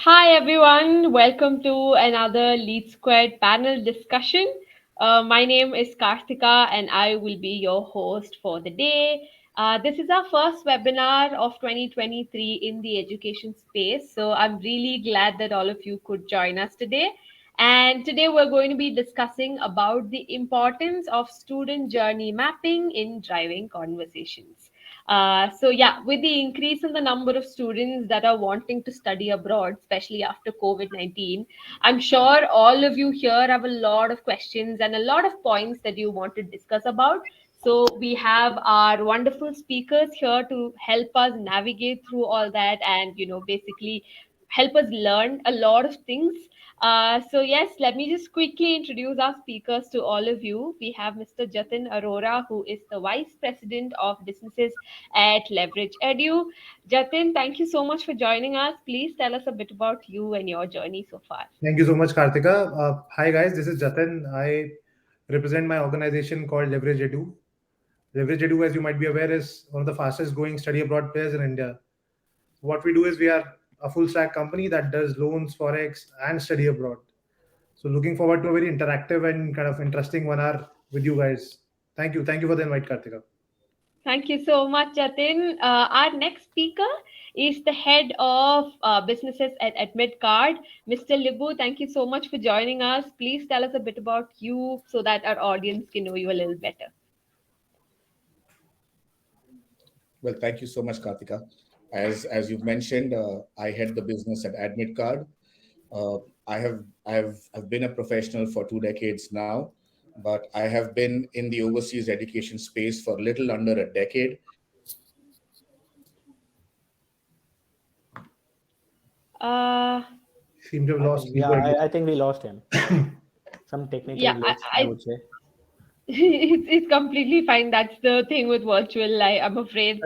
Hi everyone, welcome to another Lead Squared panel discussion. My name is Karthika and I will be your host for the day. This is our first webinar of 2023 in the education space, so I'm really glad that all of you could join us today. And today we're going to be discussing about the importance of student journey mapping in driving conversations. With the increase in the number of students that are wanting to study abroad, especially after COVID-19, I'm sure all of you here have a lot of questions and a lot of points that you want to discuss about. So we have our wonderful speakers here to help us navigate through all that and, basically help us learn a lot of things. Yes, let me just quickly introduce our speakers to all of you. We have Mr. Jatin Arora, who is the Vice President of Businesses at Leverage Edu. Jatin, thank you so much for joining us. Please tell us a bit about you and your journey so far. Thank you so much, Karthika. Hi, guys. This is Jatin. I represent my organization called Leverage Edu. Leverage Edu, as you might be aware, is one of the fastest growing study abroad players in India. What we do is we are a full stack company that does loans, forex, and study abroad. So, looking forward to a very interactive and kind of interesting 1 hour with you guys. Thank you. Thank you for the invite, Karthika. Thank you so much, Jatin. Our next speaker is the head of businesses at Admit Card, Mr. Libu. Thank you so much for joining us. Please tell us a bit about you so that our audience can know you a little better. Well, thank you so much, Karthika. As you've mentioned, I head the business at Admit Card. Uh, I've been a professional for 2 decades now, but I have been in the overseas education space for a little under a decade. Uh, Seem to have I lost think, yeah, Libu again. I think we lost him. Some technical yeah, glitch, I I would say. it's completely fine. That's the thing with virtual, I'm afraid.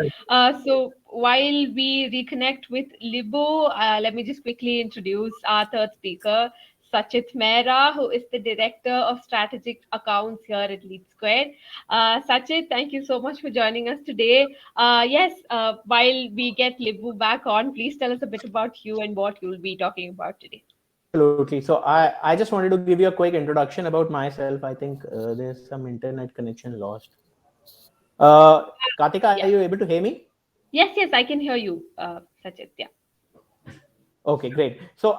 So while we reconnect with Libo, let me just quickly introduce our third speaker, Sachit Mehra, who is the Director of Strategic Accounts here at Lead Square. Sachit, thank you so much for joining us today. While we get Libu back on, please tell us a bit about you and what you'll be talking about today. Absolutely. So I just wanted to give you a quick introduction about myself. I think there's some internet connection lost. Kartika, are Yeah. you able to hear me? Yes, I can hear you, Sachit. Yeah. Okay, great. So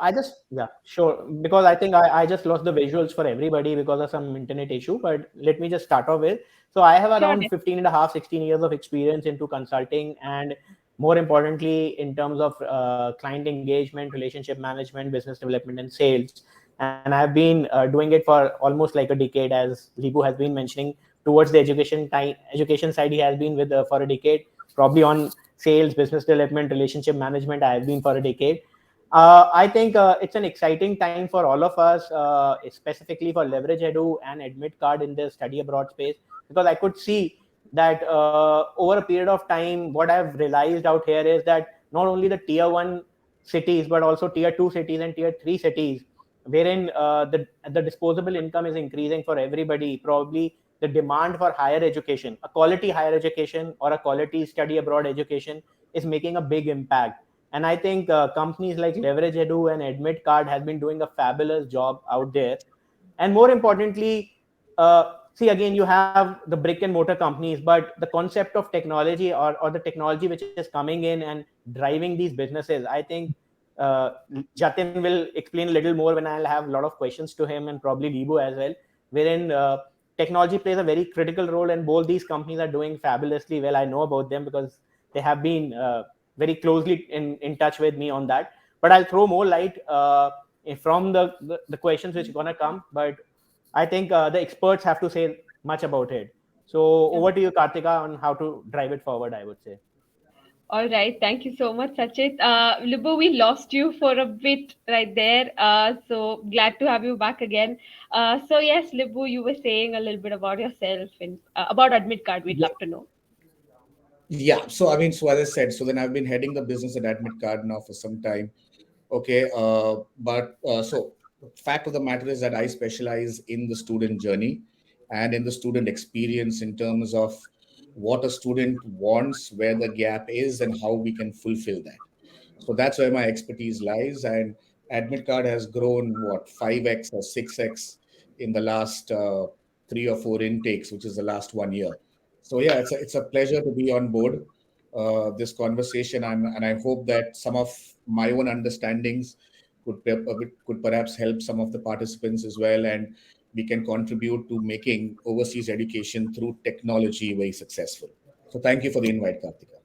yeah, sure. Because I think I just lost the visuals for everybody because of some internet issue. But let me just start off with. So I have Sure. around 15 and a half, 16 years of experience into consulting and more importantly, in terms of client engagement, relationship management, business development, and sales. And I've been doing it for almost like a decade, as Libu has been mentioning. Towards the education side, he has been with for a decade. Probably on sales, business development, relationship management, I have been for a decade. I think it's an exciting time for all of us, specifically for Leverage Edu and Admit Card in the study abroad space, because I could see that over a period of time, what I've realized out here is that not only the tier one cities, but also tier two cities and tier three cities, wherein the disposable income is increasing for everybody, probably the demand for higher education, a quality higher education or a quality study abroad education is making a big impact. And I think companies like Leverage Edu and Admit Card has been doing a fabulous job out there. And more importantly, see, again, you have the brick and mortar companies, but the concept of technology, or the technology which is coming in and driving these businesses, I think uh, Jatin will explain a little more when I'll have a lot of questions to him, and probably Libu as well, wherein technology plays a very critical role, and both these companies are doing fabulously well. I know about them because they have been very closely in touch with me on that. But I'll throw more light from the questions which are going to come. But I think the experts have to say much about it. So over to you, Kartika, on how to drive it forward, I would say. All right. Thank you so much, Sachit. Libu, we lost you for a bit right there. So glad to have you back again. Yes, Libu, you were saying a little bit about yourself and about Admit Card. We'd Yeah, love to know. yeah. So as I said, so then I've been heading the business at Admit Card now for some time. Okay, but fact of the matter is that I specialize in the student journey and in the student experience in terms of what a student wants, where the gap is, and how we can fulfill that. So that's where my expertise lies. And AdmitCard has grown, what, 5x or 6x in the last 3 or 4 intakes, which is the last 1 year. So yeah, it's a pleasure to be on board this conversation, and I hope that some of my own understandings could perhaps help some of the participants as well, and we can contribute to making overseas education through technology very successful. So thank you for the invite, Kartika.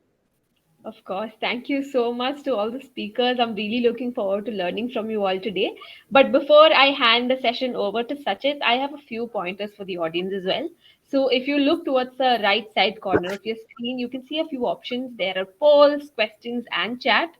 Of course. Thank you so much to all the speakers. I'm really looking forward to learning from you all today. But before I hand the session over to Sachit, I have a few pointers for the audience as well. So if you look towards the right side corner of your screen, you can see a few options. There are polls, questions, and chat.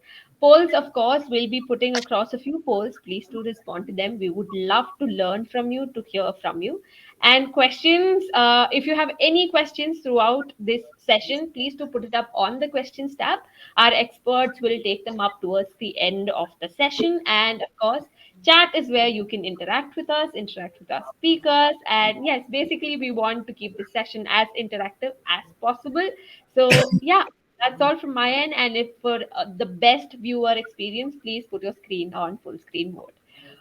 Polls, of course, we'll be putting across a few polls. Please do respond to them. We would love to learn from you, to hear from you. And questions, if you have any questions throughout this session, please do put it up on the questions tab. Our experts will take them up towards the end of the session. And of course, chat is where you can interact with us, interact with our speakers. And yes, basically, we want to keep the session as interactive as possible. So, yeah, that's all from my end. And if for the best viewer experience, please put your screen on full screen mode.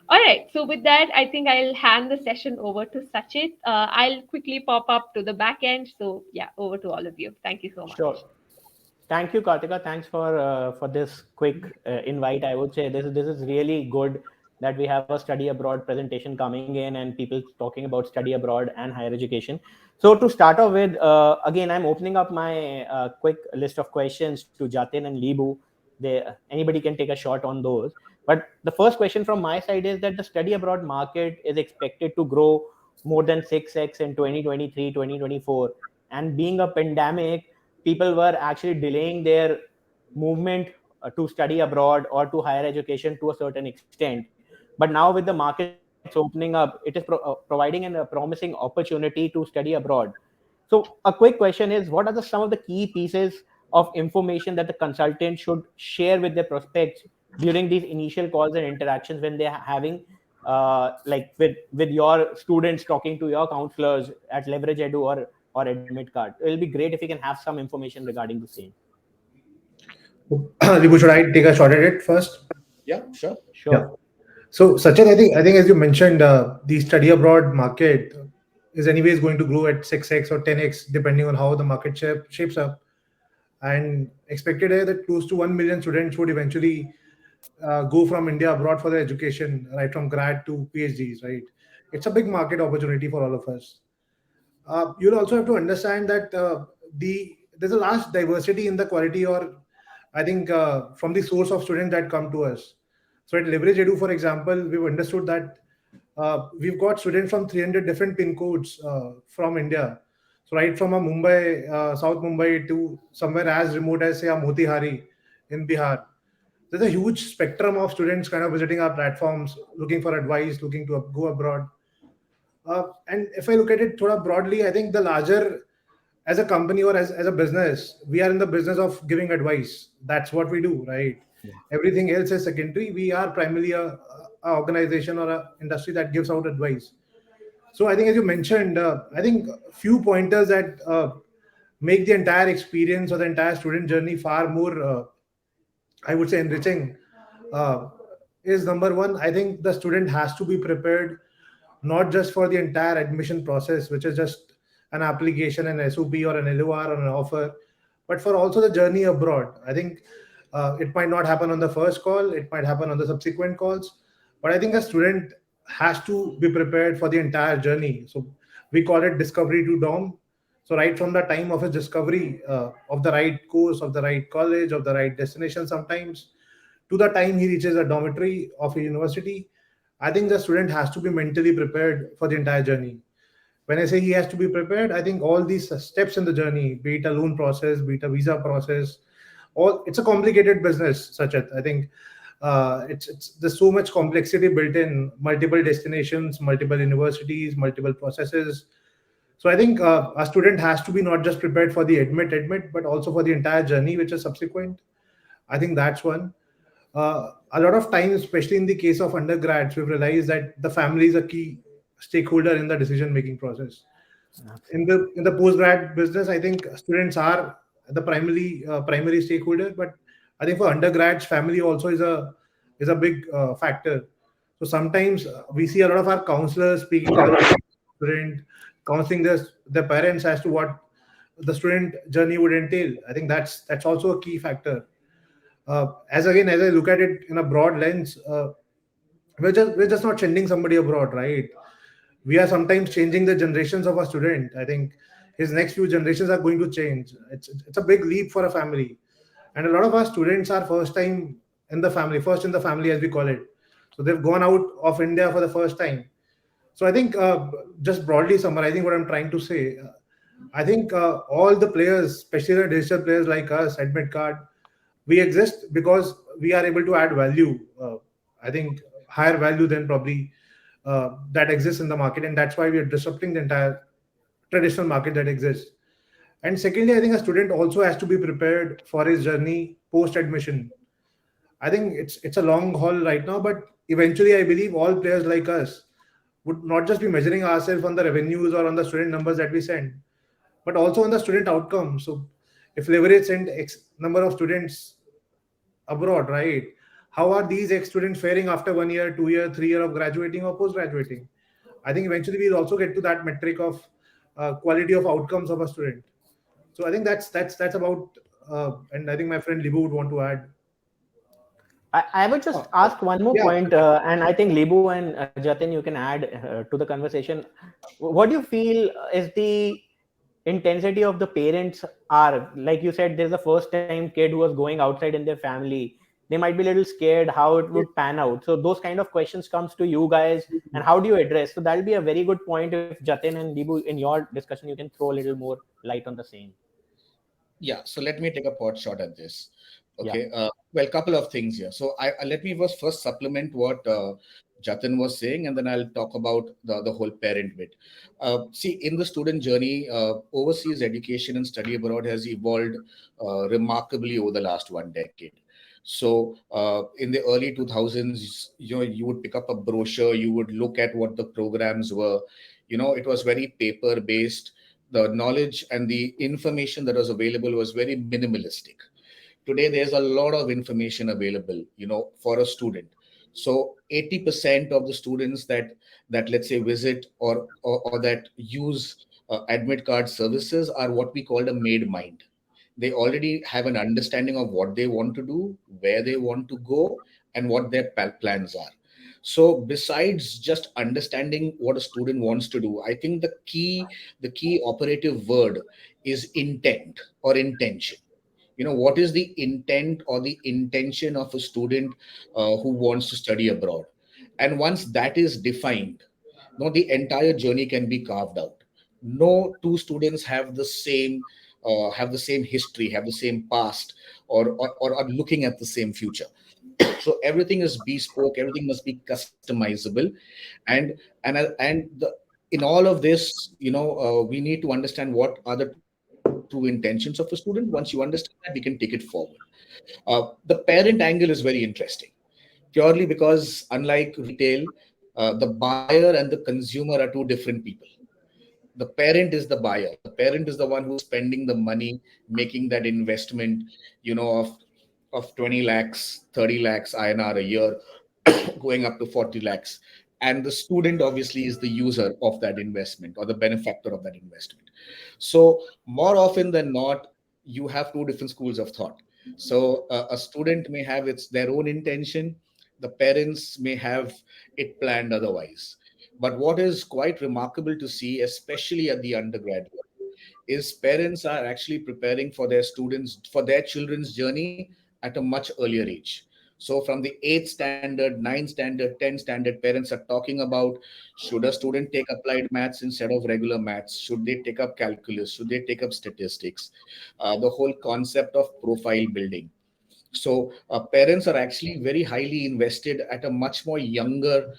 All right. So with that, I think I'll hand the session over to Sachit. I'll quickly pop up to the back end. So yeah, over to all of you. Thank you so much. Sure. Thank you, Kartika. Thanks for this quick invite. I would say this is really good that we have a study abroad presentation coming in and people talking about study abroad and higher education. So to start off with, again, I'm opening up my quick list of questions to Jatin and Libu. Anybody can take a shot on those. But the first question from my side is that the study abroad market is expected to grow more than 6x in 2023, 2024. And being a pandemic, people were actually delaying their movement to study abroad or to higher education to a certain extent. But now with the markets opening up, it is providing a promising opportunity to study abroad. So a quick question is, what are some of the key pieces of information that the consultant should share with their prospects during these initial calls and interactions when they're having like with your students talking to your counselors at Leverage Edu or AdmitCard? It will be great if you can have some information regarding the same. Libu, should I take a shot at it first? Yeah, sure. Yeah. So Sachin, I think as you mentioned, the study abroad market is anyways going to grow at 6x or 10x depending on how the market shapes up. And expected is that close to 1 million students would eventually go from India abroad for their education, right from grad to PhDs, right? It's a big market opportunity for all of us. You'll also have to understand that there's a large diversity in the quality, or I think from the source of students that come to us. So at Leverage Edu, for example, we've understood that we've got students from 300 different pin codes from India. So right from a Mumbai, South Mumbai to somewhere as remote as say a Motihari in Bihar. There's a huge spectrum of students kind of visiting our platforms, looking for advice, looking to go abroad. And if I look at it thoda broadly, I think the larger, as a company or as a business, we are in the business of giving advice. That's what we do, right? Yeah. Everything else is secondary. We are primarily a organization or a industry that gives out advice. So I think as you mentioned, I think a few pointers that make the entire experience or the entire student journey far more, I would say, enriching is number one. I think the student has to be prepared not just for the entire admission process, which is just an application, an SOP or an LOR or an offer, but for also the journey abroad. I think it might not happen on the first call, it might happen on the subsequent calls, but I think a student has to be prepared for the entire journey. So we call it discovery to dom. So right from the time of his discovery of the right course, of the right college, of the right destination sometimes, to the time he reaches a dormitory of a university, I think the student has to be mentally prepared for the entire journey. When I say he has to be prepared, I think all these steps in the journey, be it a loan process, be it a visa process, it's a complicated business, Sachin. I think there's so much complexity built in, multiple destinations, multiple universities, multiple processes. So I think a student has to be not just prepared for the admit, but also for the entire journey, which is subsequent. I think that's one. A lot of times, especially in the case of undergrads, we've realized that the family is a key stakeholder in the decision-making process. In the postgrad business, I think students are the primary stakeholder, but I think for undergrads, family also is a big factor. So sometimes we see a lot of our counselors speaking to the student, counseling their parents as to what the student journey would entail. I think that's also a key factor. As I look at it in a broad lens, we're just not sending somebody abroad, right? We are sometimes changing the generations of a student. I think his next few generations are going to change. It's a big leap for a family, and a lot of our students are first in the family as we call it. So they've gone out of India for the first time. So I think just broadly summarizing what I'm trying to say, I think all the players, especially the digital players like us, Admit Card, we exist because we are able to add value. I think higher value than probably that exists in the market, and that's why we are disrupting the entire traditional market that exists. And secondly, I think a student also has to be prepared for his journey post admission. I think it's a long haul right now, but eventually, I believe all players like us would not just be measuring ourselves on the revenues or on the student numbers that we send, but also on the student outcome. So, if Leverage send X number of students abroad, right? How are these X students faring after 1 year, 2 year, 3 year of graduating or post graduating? I think eventually we'll also get to that metric of quality of outcomes of a student. So I think that's about, and I think my friend Libu would want to add. I would just ask one more Yeah. point, and I think Libu and Jatin, you can add to the conversation. What do you feel is the intensity of the parents are? Like you said, there's a first time kid who was going outside in their family. They might be a little scared how it would pan out. So those kind of questions comes to you guys, and how do you address? So that'll be a very good point. If Jatin and Libu, in your discussion, you can throw a little more light on the same. Yeah, so let me take a pot shot at this. Yeah. Okay, well, couple of things here. So let me first supplement what Jatin was saying, and then I'll talk about the whole parent bit. See, in the student journey, overseas education and study abroad has evolved remarkably over the last 1 decade. So in the early 2000s, you would pick up a brochure, you would look at what the programs were. It was very paper based. The knowledge and the information that was available was very minimalistic. Today there's a lot of information available, for a student. So 80% of the students that let's say visit or that use Admit Card services are what we call a made mind. They already have an understanding of what they want to do, where they want to go, and what their plans are. So besides just understanding what a student wants to do, I think the key operative word is intent or intention. What is the intent or the intention of a student who wants to study abroad? And once that is defined, the entire journey can be carved out. No two students have the same history, have the same past, or are looking at the same future. So everything is bespoke, everything must be customizable. And in all of this, we need to understand what are the true intentions of a student. Once you understand that, we can take it forward. The parent angle is very interesting, purely because unlike retail, the buyer and the consumer are two different people. The parent is the buyer. The parent is the one who's spending the money, making that investment, of 20 lakhs, 30 lakhs INR a year, going up to 40 lakhs. And the student obviously is the user of that investment or the benefactor of that investment. So more often than not, you have two different schools of thought. So a student may have their own intention. The parents may have it planned otherwise. But what is quite remarkable to see, especially at the undergrad level, is parents are actually preparing for their children's journey at a much earlier age. So from the 8th standard, 9th standard, 10th standard, parents are talking about, should a student take applied maths instead of regular maths? Should they take up calculus? Should they take up statistics? The whole concept of profile building. So parents are actually very highly invested at a much more younger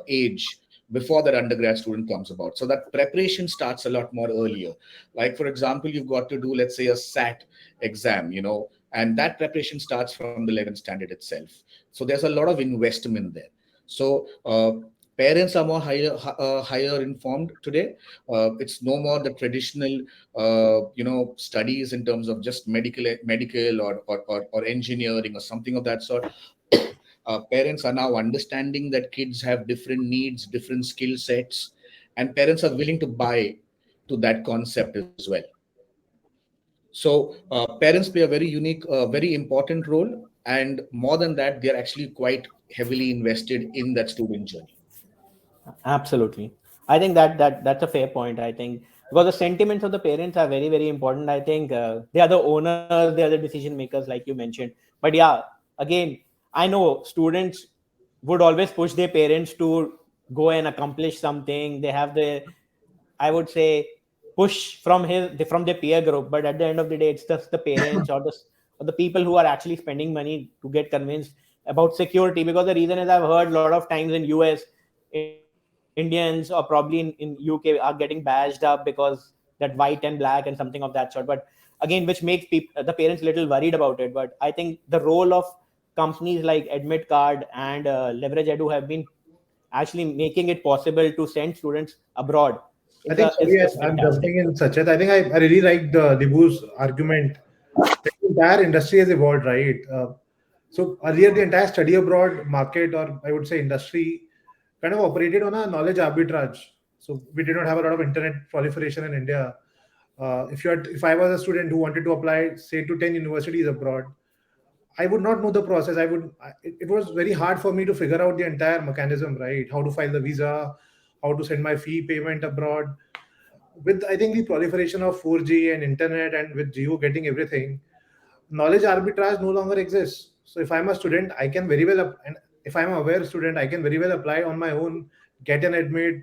age before that undergrad student comes about. So that preparation starts a lot more earlier. Like, for example, you've got to do, let's say, a SAT exam, and that preparation starts from the 11th standard itself. So there's a lot of investment there. So Parents are more higher informed today. It's no more the traditional, studies in terms of just medical or engineering or something of that sort. Parents are now understanding that kids have different needs, different skill sets, and parents are willing to buy to that concept as well. So parents play a very unique, very important role, and more than that, they are actually quite heavily invested in that student journey. Absolutely. I think that's a fair point. I think because the sentiments of the parents are very, very important. I think they are the owners, they are the decision makers, like you mentioned. But yeah, again, I know students would always push their parents to go and accomplish something. They have the, I would say, push from their peer group. But at the end of the day, it's just the parents or the people who are actually spending money to get convinced about security. Because the reason is I've heard a lot of times in US, Indians or probably in UK are getting badged up because that white and black and something of that sort. But again, which makes the parents a little worried about it. But I think the role of companies like Admit Card and Leverage Edu have been actually making it possible to send students abroad. I think, sorry, Is I'm fantastic. jumping in, Sachet. I think I really liked Dibu's argument. The entire industry has evolved, right? So earlier, the entire study abroad market, or I would say industry, kind of operated on a knowledge arbitrage. So we did not have a lot of internet proliferation in India. If I was a student who wanted to apply, say, to 10 universities abroad, I would not know the process. It was very hard for me to figure out the entire mechanism, right? How to file the visa, how to send my fee payment abroad. With, I think, the proliferation of 4G and internet, and with Geo getting everything, knowledge arbitrage no longer exists. So if I'm a student, I can very well, and if I'm a aware student, I can very well apply on my own, get an admit,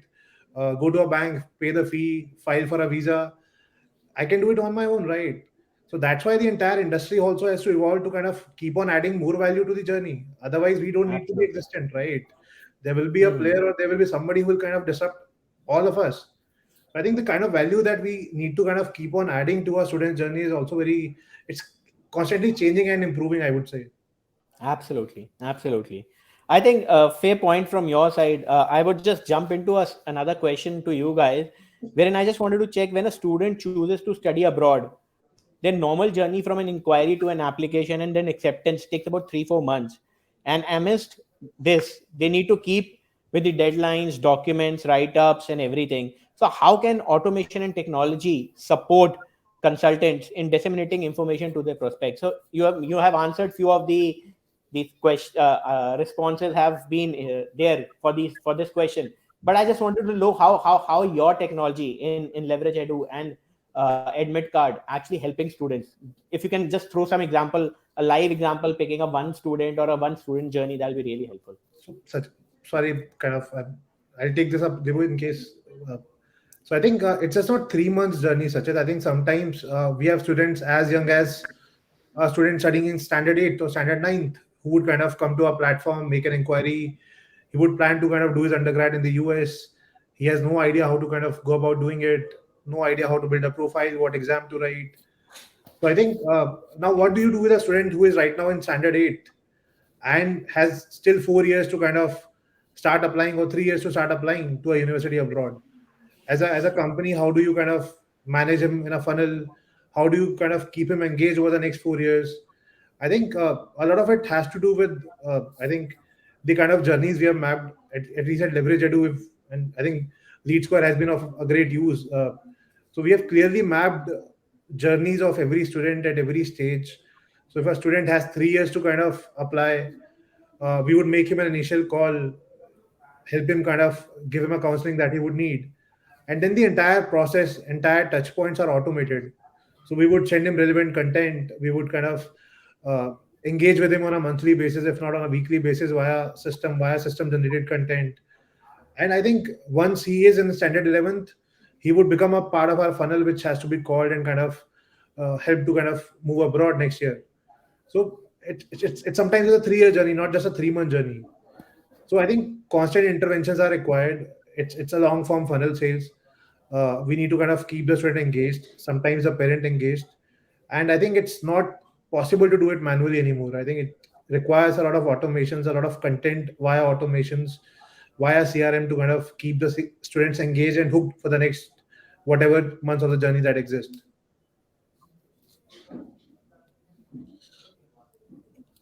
go to a bank, pay the fee, file for a visa. I can do it on my own, right? So that's why the entire industry also has to evolve to kind of keep on adding more value to the journey. Otherwise, we don't need to be Absolutely. existent, right? There will be a player, or there will be somebody who will kind of disrupt all of us. So I think the kind of value that we need to kind of keep on adding to our student journey is also it's constantly changing and improving, I would say. Absolutely, absolutely. I think a fair point from your side. I would just jump into another question to you guys, wherein I just wanted to check when a student chooses to study abroad, their normal journey from an inquiry to an application and then acceptance takes about 3-4 months. And amidst this, they need to keep with the deadlines, documents, write ups, and everything. So, how can automation and technology support consultants in disseminating information to their prospects? So, you have answered few of the question responses have been there for this question, but I just wanted to know how your technology in Leverage Edu and Admit Card actually helping students. If you can just throw some example, a live example, picking up one student or a one student journey, that'll be really helpful. Such Sorry, kind of, I'll take this up, Devu, in case. Uh, so I think it's just not 3 months journey, Sachet. I think sometimes we have students as young as a student studying in standard 8 or standard 9th who would kind of come to our platform, make an inquiry. He would plan to kind of do his undergrad in the US. He has no idea how to kind of go about doing it, no idea how to build a profile, what exam to write. So I think now, what do you do with a student who is right now in standard 8 and has still 4 years to kind of start applying, or 3 years to start applying to a university abroad? As a company, how do you kind of manage him in a funnel? How do you kind of keep him engaged over the next 4 years? I think a lot of it has to do with I think the kind of journeys we have mapped, at least at Leverage Edu, and I think Lead Square has been of a great use. So we have clearly mapped journeys of every student at every stage. So if a student has 3 years to kind of apply, we would make him an initial call, help him kind of give him a counseling that he would need, and then the entire process, entire touch points are automated. So we would send him relevant content. We would kind of uh, engage with him on a monthly basis, if not on a weekly basis, via system generated content. And I think once he is in the standard 11th, he would become a part of our funnel, which has to be called and kind of help to kind of move abroad next year. So it's sometimes a 3 year journey, not just a 3 month journey. So I think constant interventions are required. It's a long form funnel sales. We need to kind of keep the student engaged, sometimes the parent engaged, and I think it's not possible to do it manually anymore. I think it requires a lot of automations, a lot of content via automations, via CRM to kind of keep the students engaged and hooked for the next whatever months of the journey that exist?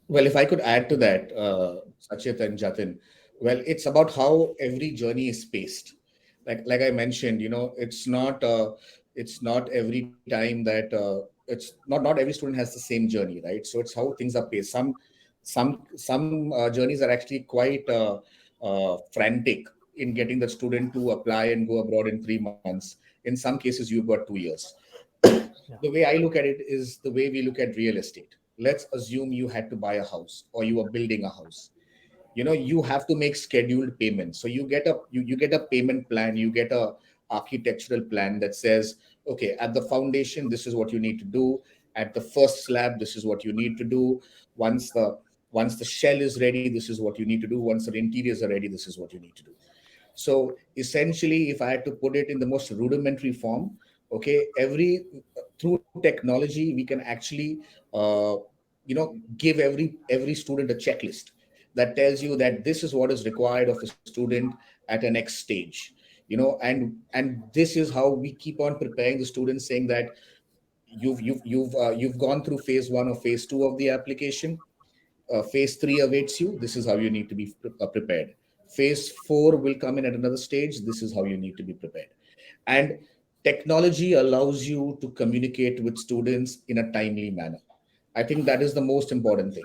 Well, if I could add to that, Sachit and Jatin, well, it's about how every journey is paced. Like I mentioned, it's not every time that it's not every student has the same journey, right? So it's how things are paced. Some journeys are actually quite frantic in getting the student to apply and go abroad in 3 months. In some cases, you've got 2 years. The way I look at it is the way we look at real estate. Let's assume you had to buy a house or you are building a house. You have to make scheduled payments. So you get a payment plan, you get a architectural plan that says, okay, at the foundation, this is what you need to do. At the first slab, this is what you need to do. Once the shell is ready, this is what you need to do. Once the interiors are ready, this is what you need to do. So essentially, if I had to put it in the most rudimentary form, okay, through technology, we can actually, give every student a checklist that tells you that this is what is required of a student at a next stage. And this is how we keep on preparing the students, saying that you've gone through phase one or phase two of the application. Phase three awaits you. This is how you need to be prepared. Phase four will come in at another stage. This is how you need to be prepared. And technology allows you to communicate with students in a timely manner. I think that is the most important thing.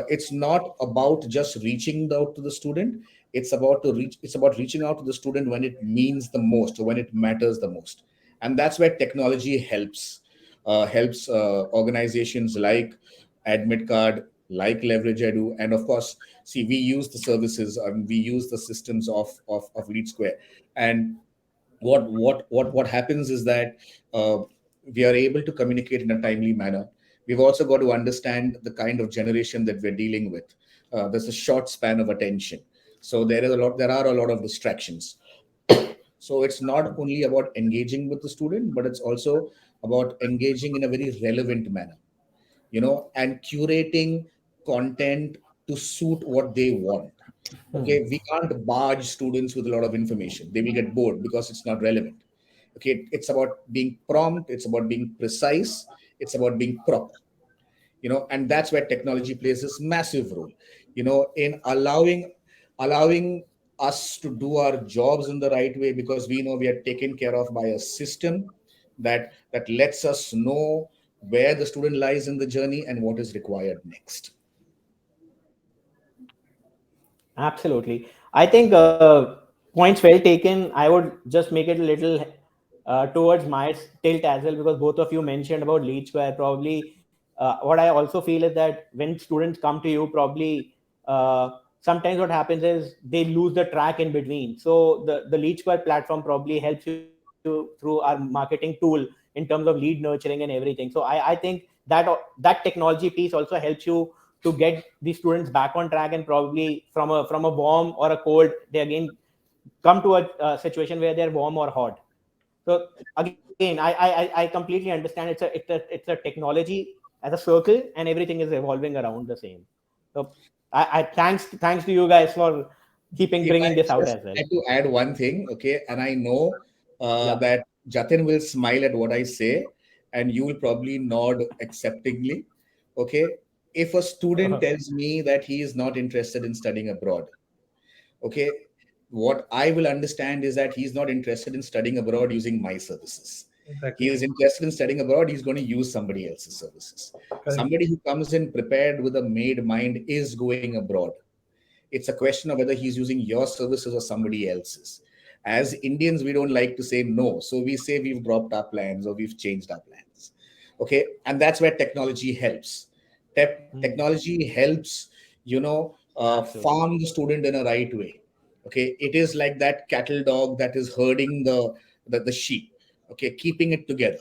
It's not about just reaching out to the student. It's about reaching out to the student when it means the most, or when it matters the most. And that's where technology helps organizations like AdmitCard, like Leverage Edu, and of course, see, we use the services, we use the systems of Lead Square. And what happens is that uh, we are able to communicate in a timely manner. We've also got to understand the kind of generation that we're dealing with. There's a short span of attention, so there are a lot of distractions. So it's not only about engaging with the student, but it's also about engaging in a very relevant manner, and curating content to suit what they want. Okay, we can't barge students with a lot of information. They will get bored because it's not relevant. Okay, it's about being prompt, it's about being precise, it's about being proper. And that's where technology plays this massive role, in allowing us to do our jobs in the right way, because we know we are taken care of by a system that lets us know where the student lies in the journey and what is required next. Absolutely. I think points well taken. I would just make it a little towards my tilt as well, because both of you mentioned about Lead Square. Probably what I also feel is that when students come to you, probably sometimes what happens is they lose the track in between. So the Lead Square platform probably helps you through our marketing tool in terms of lead nurturing and everything. So I think that technology piece also helps you to get the students back on track, and probably from a warm or a cold, they again come to a situation where they're warm or hot. So again, I completely understand it's a technology as a circle, and everything is evolving around the same. So I thanks to you guys for keeping If I bringing this out just as well. had to add one thing, okay, and I know Yeah. that Jatin will smile at what I say, and you will probably nod acceptingly. Okay, if a student tells me that he is not interested in studying abroad, okay, what I will understand is that he's not interested in studying abroad using my services. He Exactly. is interested in studying abroad, he's going to use somebody else's services. Correct. Somebody who comes in prepared with a made mind is going abroad. It's a question of whether he's using your services or somebody else's. As Indians, we don't like to say no. So we say we've dropped our plans or we've changed our plans. Okay. And that's where technology helps. Technology helps, Absolutely. farm the student in a right way. Okay. It is like that cattle dog that is herding the sheep, okay, keeping it together.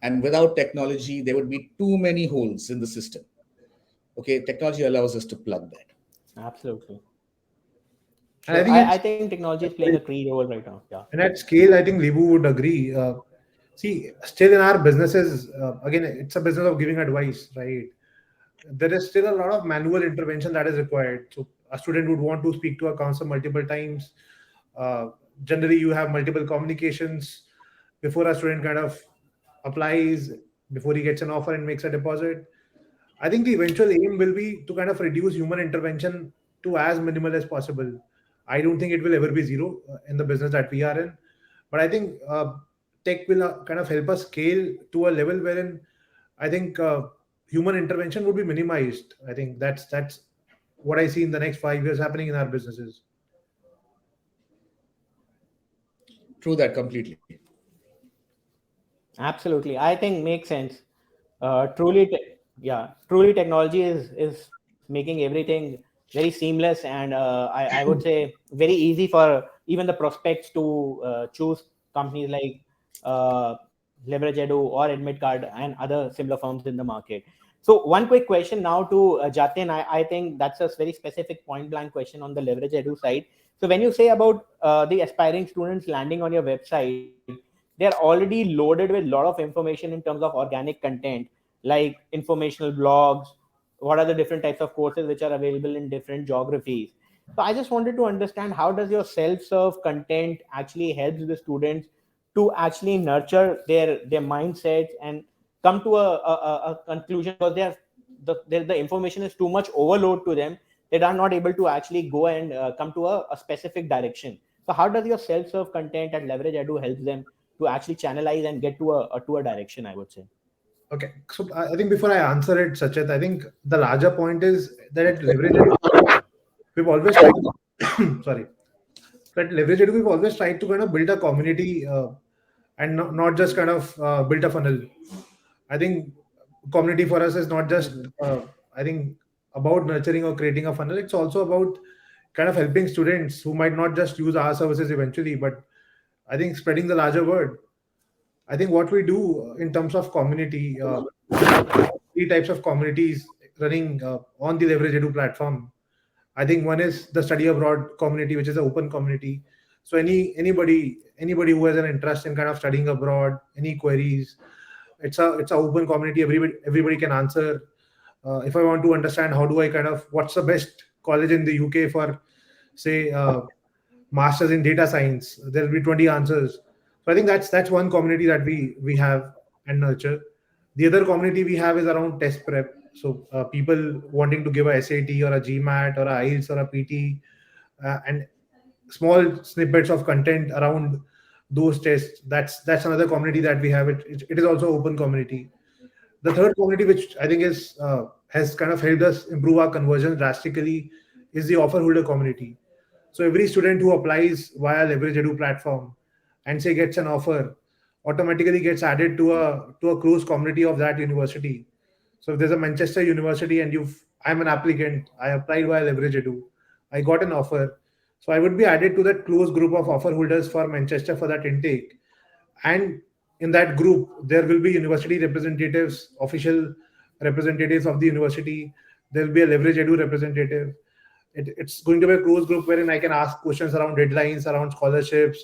And without technology, there would be too many holes in the system. Okay. Technology allows us to plug that. Absolutely. And I So think I it's think technology is playing a key role right now. Yeah. and at scale, I think Lebu would agree. See, still in our businesses, again, it's a business of giving advice, right? There is still a lot of manual intervention that is required. So a student would want to speak to a counselor multiple times. Uh, Generally, you have multiple communications before a student kind of applies, before he gets an offer and makes a deposit. I think the eventual aim will be to kind of reduce human intervention to as minimal as possible. I don't think it will ever be zero in the business that we are in, but I think tech will kind of help us scale to a level wherein I think human intervention would be minimized. I think that's what I see in the next 5 years happening in our businesses. True that completely. Absolutely, I think makes sense. Truly technology is making everything very seamless, and I would say very easy for even the prospects to choose companies like Leverage Edu or Admit Card and other similar firms in the market. So one quick question now to Jatin. I think that's a very specific point blank question on the Leverage Edu side. So when you say about the aspiring students landing on your website, they're already loaded with a lot of information in terms of organic content, like informational blogs, what are the different types of courses which are available in different geographies. So I just wanted to understand, how does your self-serve content actually helps the students to actually nurture their mindsets and come to a conclusion, because the information is too much overload to them. They are not able to actually go and come to a specific direction. So how does your self-serve content at Leverage Edu helps them to actually channelize and get to a direction, I would say? Okay, so I think before I answer it, Sachet, I think the larger point is that at Leverage, we've always tried. Sorry, at Leverage Edu, we've always tried to kind of build a community and not just kind of build a funnel. I think community for us is not just I think about nurturing or creating a funnel. It's also about kind of helping students who might not just use our services eventually, but I think spreading the larger word. I think what we do in terms of community, three types of communities running on the Leverage Edu platform. I think one is the study abroad community, which is an open community. So anybody who has an interest in kind of studying abroad, any queries, it's a open community. Everybody can answer. If I want to understand how do I kind of what's the best college in the UK for, say, masters in data science, there'll be 20 answers. So I think that's one community that we have and nurture. The other community we have is around test prep. So people wanting to give a SAT or a GMAT or a IELTS or a PT, and small snippets of content around those tests. That's another community that we have. It is also open community. The third community, which I think is has kind of helped us improve our conversion drastically, is the offer holder community. So every student who applies via Leverage Edu platform and say gets an offer, automatically gets added to a close community of that university. So if there's a Manchester University and I'm an applicant, I applied via Leverage Edu, I got an offer. So I would be added to that close group of offer holders for Manchester for that intake. And in that group, there will be university representatives, official representatives of the university. There will be a Leverage Edu representative. It's going to be a closed group wherein I can ask questions around deadlines, around scholarships.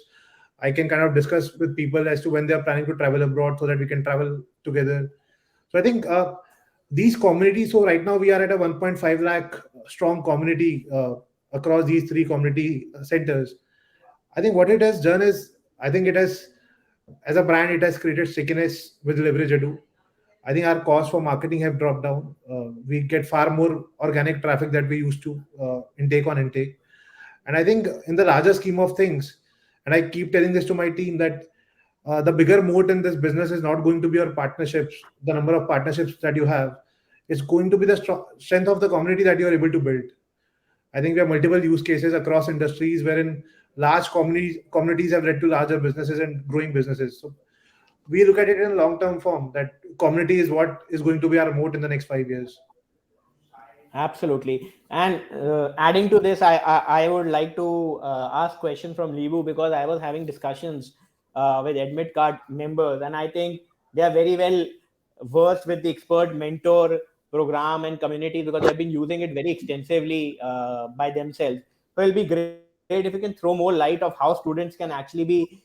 I can kind of discuss with people as to when they are planning to travel abroad so that we can travel together. So I think these communities, so right now we are at a 1.5 lakh strong community across these three community centers. I think what it has done is, I think it has, as a brand, it has created stickiness with Leverage Edu. I think our costs for marketing have dropped down. We get far more organic traffic that we used to intake on intake. And I think in the larger scheme of things, and I keep telling this to my team, that the bigger moat in this business is not going to be your partnerships, the number of partnerships that you have. It's going to be the strength of the community that you are able to build. I think we have multiple use cases across industries wherein large communities have led to larger businesses and growing businesses. So we look at it in a long-term form, that community is what is going to be our moat in the next 5 years. Absolutely. And adding to this, I would like to ask question from Lebu, because I was having discussions with Admit Card members, and I think they are very well versed with the expert mentor program and community, because they've been using it very extensively by themselves. So it'll be great if you can throw more light of how students can actually be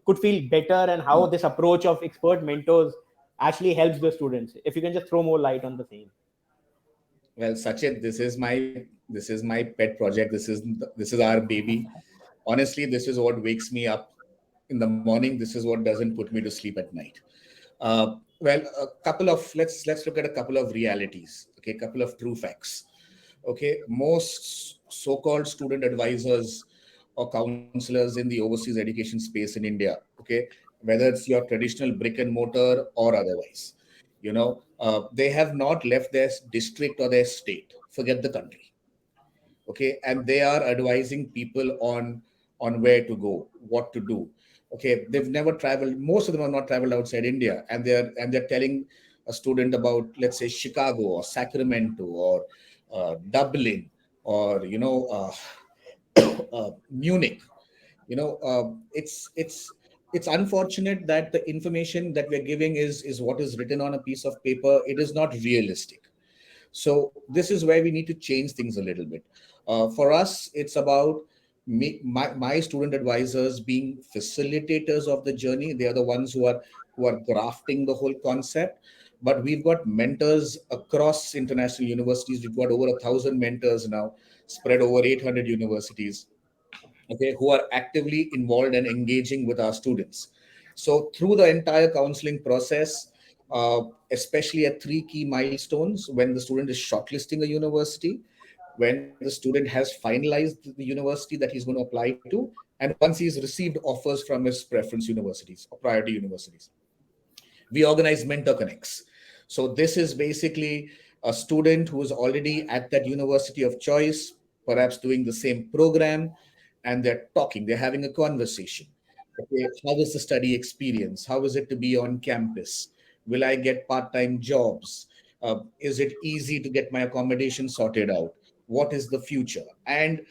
could feel better, and how this approach of expert mentors actually helps the students. If you can just throw more light on the same. Well, Sachin, this is my pet project. This is our baby. Honestly, this is what wakes me up in the morning. This is what doesn't put me to sleep at night. Well, a couple of let's look at a couple of realities. Okay, a couple of true facts. Okay, most so-called student advisors or counselors in the overseas education space in India. Okay, whether it's your traditional brick and mortar or otherwise, they have not left their district or their state. Forget the country. Okay, and they are advising people on where to go, what to do. Okay, they've never traveled. Most of them have not traveled outside India, and they're telling a student about, let's say, Chicago or Sacramento or Dublin or Munich. It's unfortunate that the information that we're giving is what is written on a piece of paper. It is not realistic. So this is where we need to change things a little bit. For us, it's about my student advisors being facilitators of the journey. They are the ones who are grafting the whole concept. But we've got mentors across international universities. We've got over 1,000 mentors now, spread over 800 universities. Okay, who are actively involved and engaging with our students. So through the entire counseling process, especially at three key milestones: when the student is shortlisting a university, when the student has finalized the university that he's going to apply to, and once he's received offers from his preference universities or priority universities. We organize Mentor Connects. So this is basically a student who is already at that university of choice, perhaps doing the same program, and they're talking, they're having a conversation. Okay, how is the study experience? How is it to be on campus? Will I get part-time jobs? Is it easy to get my accommodation sorted out? What is the future? And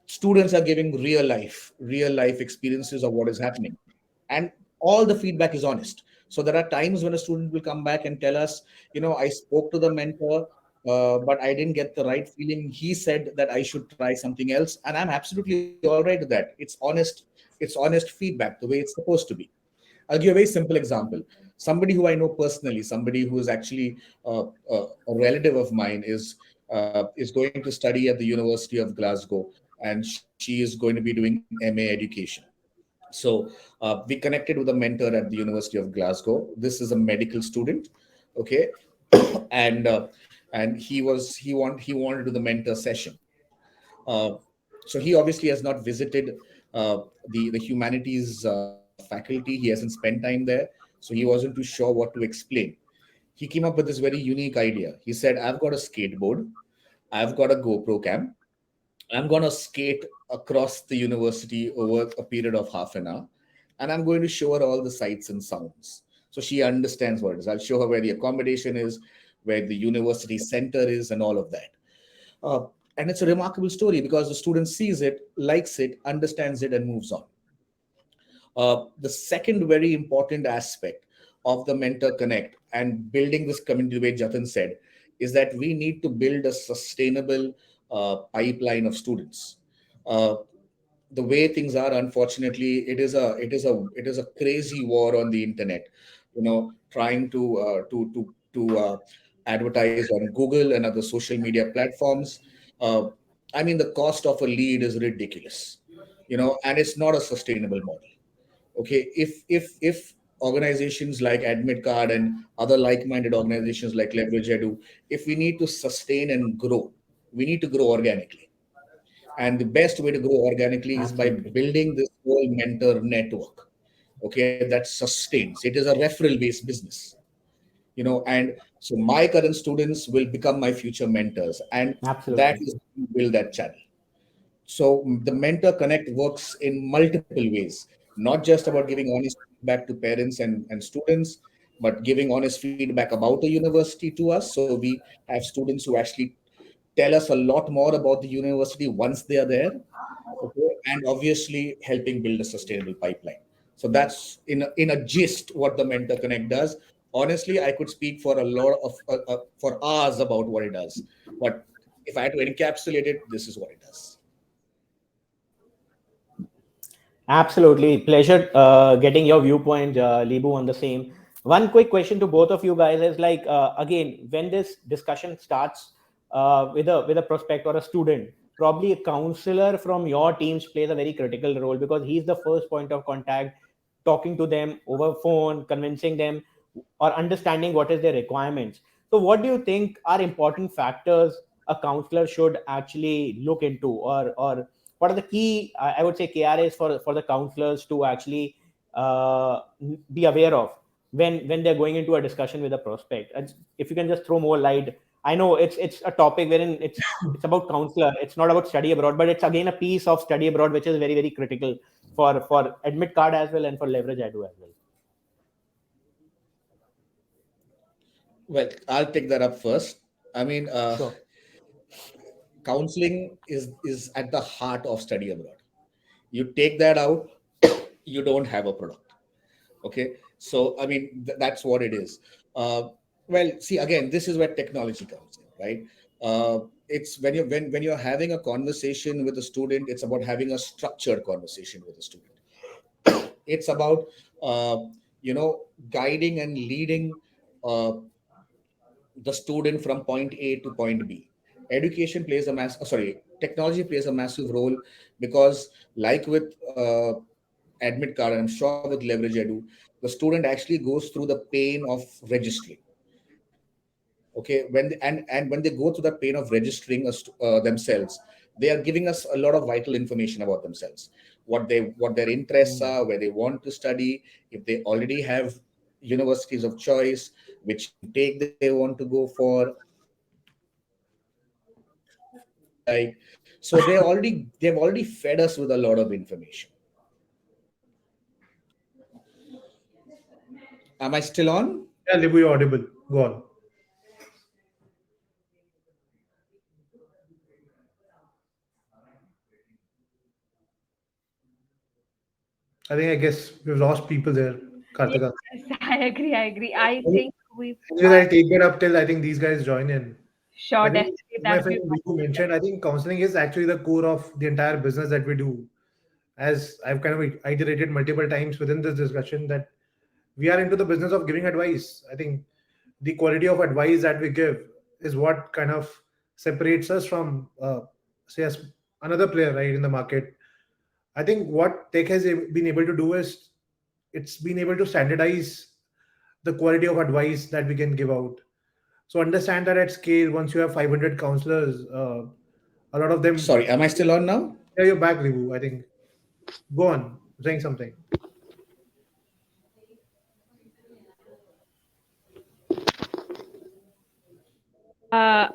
students are giving real life experiences of what is happening, and all the feedback is honest. So there are times when a student will come back and tell us, I spoke to the mentor, but I didn't get the right feeling. He said that I should try something else, and I'm absolutely all right with that. It's honest feedback, the way it's supposed to be. I'll give a very simple example. Somebody who I know personally, somebody who is actually a relative of mine, is going to study at the University of Glasgow, and she is going to be doing MA education. So we connected with a mentor at the University of Glasgow. This is a medical student, okay, and he wanted to do the mentor session. Uh, so he obviously has not visited the humanities faculty. He hasn't spent time there, so he wasn't too sure what to explain. He came up with this very unique idea. He said, "I've got a skateboard, I've got a GoPro cam. I'm going to skate across the university over a period of half an hour, and I'm going to show her all the sights and sounds. So she understands what it is. I'll show her where the accommodation is, where the university center is, and all of that." Uh, and it's a remarkable story because the student sees it, likes it, understands it, and moves on. The second very important aspect of the Mentor Connect and building this community, the way Jatin said, is that we need to build a sustainable pipeline of students. Uh, the way things are, unfortunately, it is a crazy war on the internet. Trying to advertise on Google and other social media platforms. Uh, I mean, the cost of a lead is ridiculous. And it's not a sustainable model. Okay, if organizations like AdmitCard and other like-minded organizations like Leverage Edu, if we need to sustain and grow, we need to grow organically. And the best way to grow organically is by Absolutely. building this whole mentor network. Okay, that sustains. It is a referral-based business. And so my current students will become my future mentors, and that Absolutely. is build that channel. So the Mentor Connect works in multiple ways, not just about giving honest feedback to parents and students, but giving honest feedback about the university to us. So we have students who actually tell us a lot more about the university once they are there, okay? And obviously helping build a sustainable pipeline. So that's in a gist what the Mentor Connect does. Honestly, I could speak for a lot of for hours about what it does, but if I had to encapsulate it, this is what it does. Absolutely. Pleasure getting your viewpoint, Libu, on the same. One quick question to both of you guys is like, again, when this discussion starts, with a prospect or a student, probably a counselor from your teams plays a very critical role, because he's the first point of contact, talking to them over phone, convincing them, or understanding what is their requirements. So what do you think are important factors a counselor should actually look into, or what are the key, I would say, KRAs for the counselors to actually be aware of when they're going into a discussion with a prospect? And if you can just throw more light. I know it's a topic wherein it's about counselor, it's not about study abroad, but it's again a piece of study abroad which is very, very critical for Admit Card as well, and for Leverage Edu as well. Well, I'll take that up first. I mean, Sure. counseling is at the heart of study abroad. You take that out, you don't have a product. Okay, so I mean that's what it is. Well, see, again, this is where technology comes in, right? It's when you're having a conversation with a student, it's about having a structured conversation with a student. It's about guiding and leading the student from point A to point B. Education plays a technology plays a massive role, because like with Admit Card, and I'm sure with Leverage Edu, the student actually goes through the pain of registering. Okay, and when they go through the pain of registering themselves, they are giving us a lot of vital information about themselves, what their interests are, where they want to study, if they already have universities of choice, which intake they want to go for, like. So they've already fed us with a lot of information. Am I still on? Yeah, Libu, you're audible. Go on. I guess we've lost people there, Kartika. Yes, I agree. I agree. I think we. Anyways, I'll take that up till I think these guys join in. Sure, I think definitely my that friend would be. Viku mentioned, I think counseling is actually the core of the entire business that we do. As I've kind of iterated multiple times within this discussion, that we are into the business of giving advice. I think the quality of advice that we give is what kind of separates us from, say, as another player, right, in the market. I think what tech has been able to do is it's been able to standardize the quality of advice that we can give out. So understand that at scale, once you have 500 counselors, a lot of them. Sorry, am I still on now? Yeah, you're back, Ribu. I think. Go on, saying something. Uh,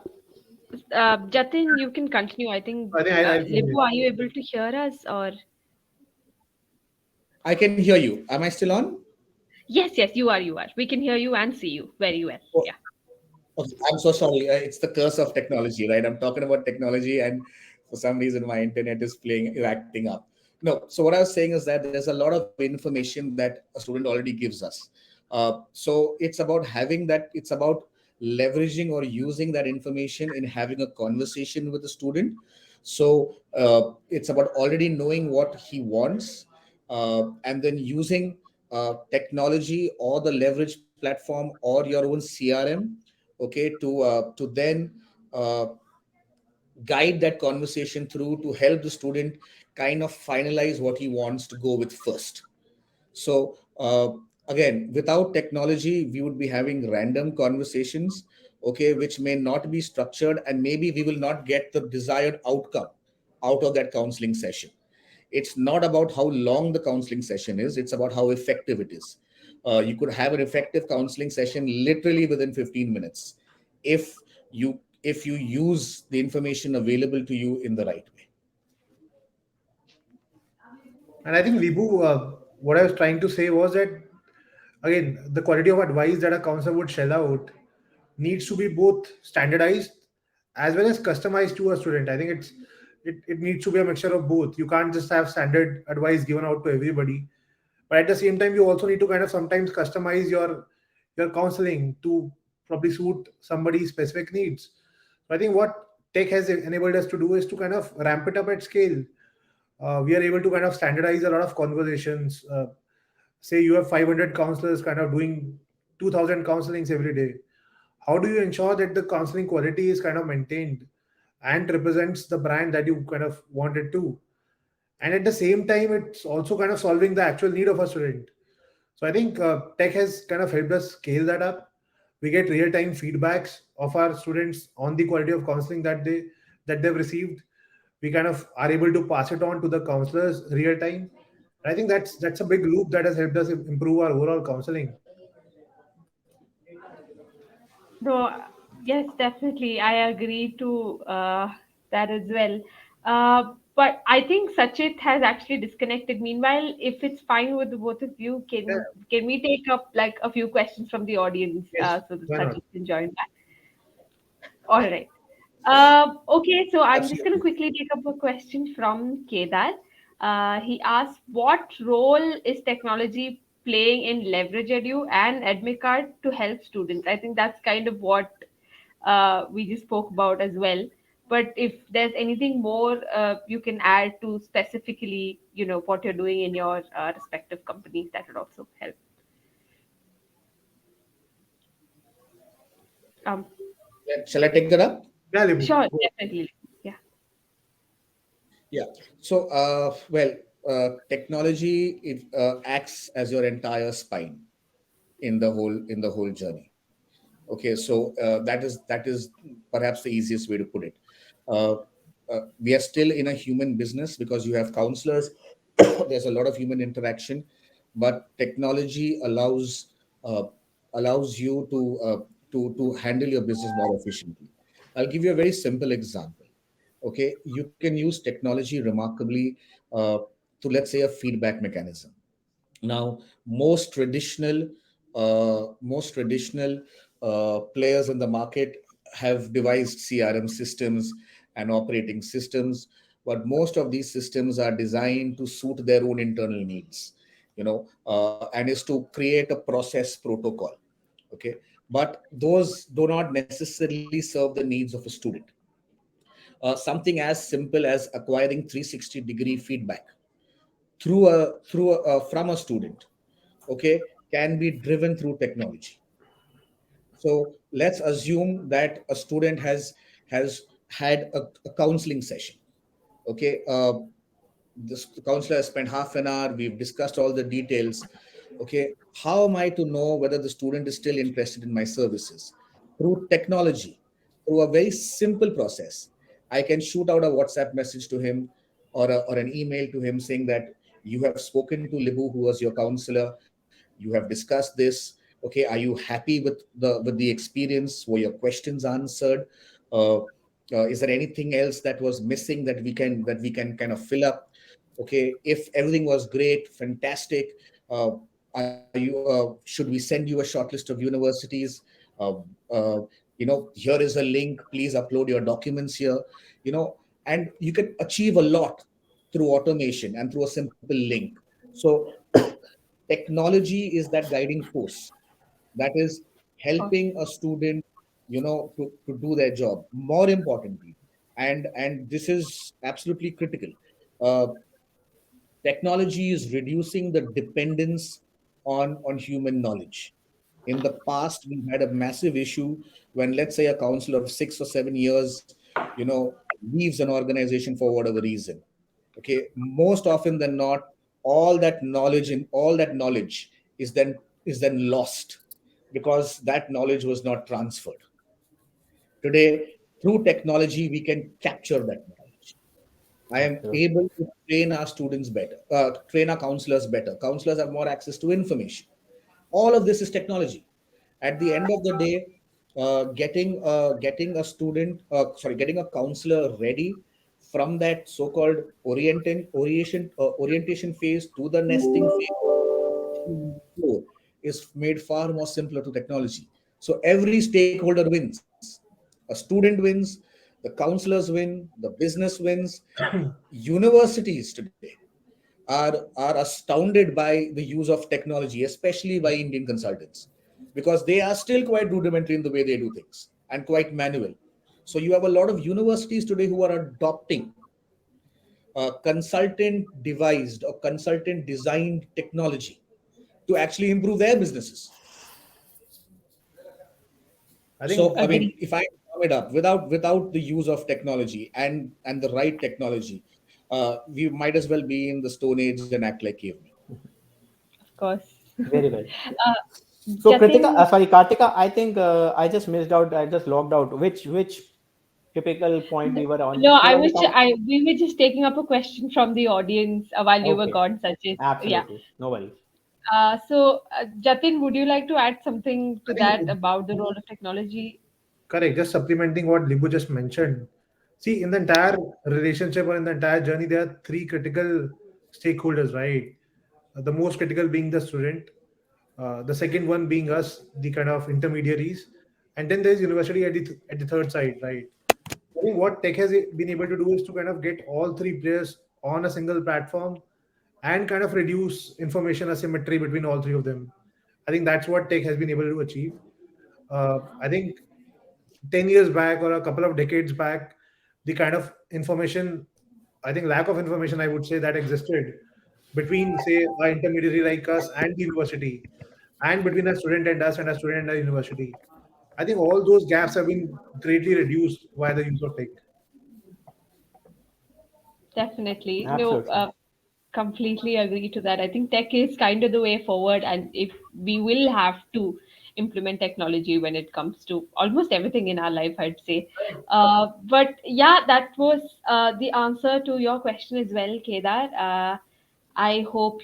Jatin, you can continue. I think, I think I'll Libu, finish. are you able to hear us or? I can hear you. Am I still on? Yes, yes, you are. You are. We can hear you and see you very well. Oh, Yeah. okay, I'm so sorry. It's the curse of technology, right? I'm talking about technology, and for some reason, my internet is acting up. No, so what I was saying is that there's a lot of information that a student already gives us. So it's about having that. It's about leveraging or using that information in having a conversation with the student. So it's about already knowing what he wants, and then using technology or the leverage platform or your own CRM, okay, to then uh, guide that conversation through to help the student kind of finalize what he wants to go with first. So again, without technology, we would be having random conversations, okay, which may not be structured, and maybe we will not get the desired outcome out of that counseling session. It's not about how long the counseling session is, it's about how effective it is. You could have an effective counseling session literally within 15 minutes if you use the information available to you in the right way. And I think Vibu, what I was trying to say was that again, the quality of advice that a counselor would shell out needs to be both standardized as well as customized to a student. I think it needs to be a mixture of both. You can't just have standard advice given out to everybody, but at the same time, you also need to kind of sometimes customize your counseling to probably suit somebody's specific needs. So I think what tech has enabled us to do is to kind of ramp it up at scale. We are able to kind of standardize a lot of conversations. Say you have 500 counselors kind of doing 2000 counselings every day. how do you ensure that the counseling quality is kind of maintained and represents the brand that you kind of want it to? And at the same time, it's also kind of solving the actual need of a student. So I think tech has kind of helped us scale that up. We get real-time feedbacks of our students on the quality of counseling that they've received. We kind of are able to pass it on to the counselors real time. I think that's a big loop that has helped us improve our overall counseling. No, yes, definitely. I agree to that as well. But I think Sachit has actually disconnected. Meanwhile, if it's fine with the both of you, Yeah, can we take up like a few questions from the audience yes, so that why not? Sachit can join back? All right. Okay, so I'm just going to Absolutely. quickly take up a question from Kedar. He asked, what role is technology playing in Leverage Edu and Edmicard to help students? I think that's kind of what we just spoke about as well. But if there's anything more you can add to specifically, what you're doing in your respective companies, that would also help. Um, Shall I take that up? Yeah, Libu. sure, Go. definitely. Yeah. Yeah. So, technology it acts as your entire spine in the whole journey. Okay, so that is perhaps the easiest way to put it. Uh, we are still in a human business because you have counselors. There's a lot of human interaction, but technology uh, allows you to handle your business more efficiently. I'll give you a very simple example. Okay, you can use technology remarkably to, let's say, a feedback mechanism. Now, most traditional players in the market have devised CRM systems and operating systems, but most of these systems are designed to suit their own internal needs, and is to create a process protocol. Okay, but those do not necessarily serve the needs of a student. Something as simple as acquiring 360-degree feedback from a student, okay, can be driven through technology. So let's assume that a student has had a counseling session. Okay, this counselor has spent half an hour. We've discussed all the details. Okay, how am I to know whether the student is still interested in my services? Through technology, through a very simple process. I can shoot out a WhatsApp message to him, or an email to him saying that you have spoken to Libu, who was your counselor. You have discussed this. Okay, are you happy with the experience? Were your questions answered? Uh, is there anything else that was missing that we can kind of fill up? Okay, if everything was great, fantastic. Should we send you a short list of universities? uh, uh, Here is a link, please upload your documents here. And you can achieve a lot through automation and through a simple link. So technology is that guiding force that is helping a student, to do their job more importantly. And this is absolutely critical. uh, Technology is reducing the dependence on human knowledge. In the past, we had a massive issue when, let's say, a counselor of 6 or 7 years, leaves an organization for whatever reason. Okay, most often than not, all that knowledge is then lost because that knowledge was not transferred. Today, through technology, we can capture that knowledge. I am Absolutely. able to train our students better, train our counselors better. Counselors have more access to information. All of this is technology. At the end of the day, getting a counselor ready from that so-called orientation phase to the nesting phase is made far more simpler to technology. So every stakeholder wins. A student wins, the counselors win, the business wins. Universities today are astounded by the use of technology, especially by Indian consultants, because they are still quite rudimentary in the way they do things and quite manual. So you have a lot of universities today who are adopting consultant devised or consultant designed technology to actually improve their businesses. I So, think I mean, Agree. if I sum it up, without the use of technology and the right technology, we might as well be in the Stone Age and act like cavemen. Of course. Very well. uh, So Kritika, Jatin, sorry, Kartika, I think I just missed out. I just logged out. Which typical point we were on? no, Still on the topic? we were just taking up a question from the audience while you were Okay, gone, Sachin. Yeah. absolutely, no worries. Jatin, would you like to add something to I think that about the role of technology? correct. Just supplementing what Libu just mentioned. See, in the entire relationship or in the entire journey, there are three critical stakeholders, right? The most critical being the student, the second one being us, the kind of intermediaries, and then there's university at the third side, right? I think what tech has been able to do is to kind of get all three players on a single platform and kind of reduce information asymmetry between all three of them. I think that's what tech has been able to achieve. I think 10 years back or a couple of decades back, the kind of information, I think lack of information, I would say, that existed between, say, an intermediary like us and the university, and between a student and us and a student and a university. I think all those gaps have been greatly reduced by the use of tech. Definitely. No, Absolutely. completely agree to that. I think tech is kind of the way forward, and if we will have to implement technology when it comes to almost everything in our life, I'd say. But yeah, that was the answer to your question as well, Kedar. I hope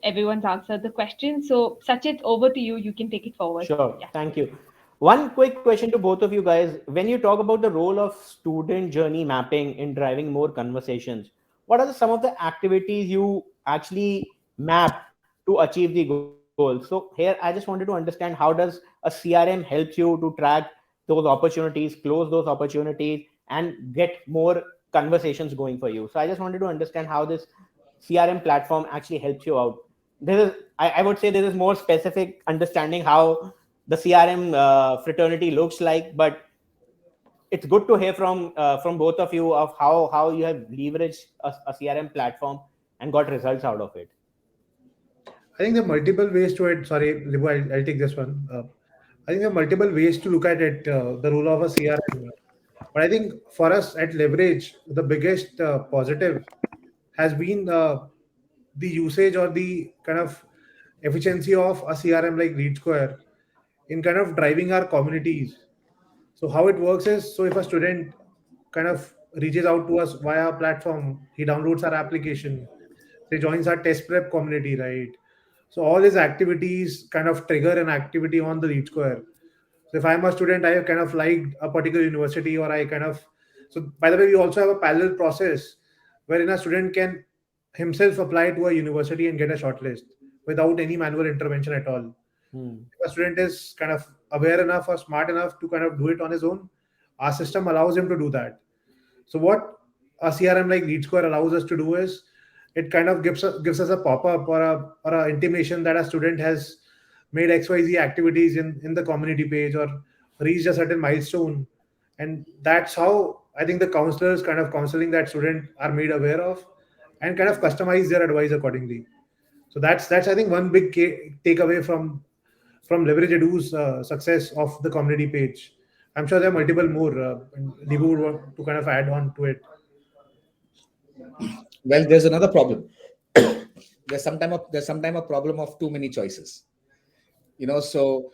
everyone's answered the question. So, Sachit, over to you. You can take it forward. Sure. Yeah. Thank you. One quick question to both of you guys. When you talk about the role of student journey mapping in driving more conversations, what are some of the activities you actually map to achieve the goal? So here, I just wanted to understand, how does a CRM helps you to track those opportunities, close those opportunities, and get more conversations going for you? So I just wanted to understand how this CRM platform actually helps you out. I would say there is more specific understanding how the CRM fraternity looks like, but it's good to hear from both of you of how you have leveraged a CRM platform and got results out of it. I think there are multiple ways to it. Sorry, Libu, I'll take this one. I think there are multiple ways to look at it, the role of a CRM. But I think for us at Leverage, the biggest positive has been the usage or the kind of efficiency of a CRM like Lead Square in kind of driving our communities. So how it works is, so if a student kind of reaches out to us via our platform, he downloads our application, he joins our test prep community, right? So all his activities kind of trigger an activity on the Lead Square. So if I'm a student, I have kind of liked a particular university, or I kind of, so by the way, we also have a parallel process wherein a student can himself apply to a university and get a shortlist without any manual intervention at all. Hmm. If a student is kind of aware enough or smart enough to kind of do it on his own, our system allows him to do that. So what a CRM like Lead Square allows us to do is, it kind of gives us a pop up or a intimation that a student has made XYZ activities in the community page or reached a certain milestone, and that's how I think the counselors kind of counseling that student are made aware of and kind of customize their advice accordingly. So that's I think one big takeaway from Leverage Edu's success of the community page. I'm sure there are multiple more. And Libu would want to kind of add on to it. Well, there's another problem. There's sometime a problem of too many choices. So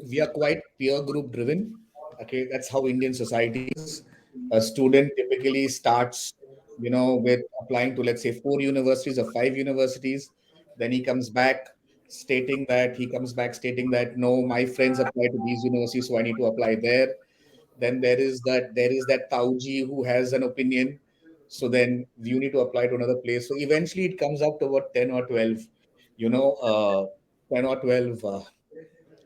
we are quite peer group driven. Okay, that's how Indian society is. A student typically starts, with applying to, let's say, 4 universities or 5 universities. Then he comes back stating that no, my friends apply to these universities, so I need to apply there. Then there is that Tauji who has an opinion, so then you need to apply to another place. So eventually it comes up to about 10 or 12, you know, 10 or 12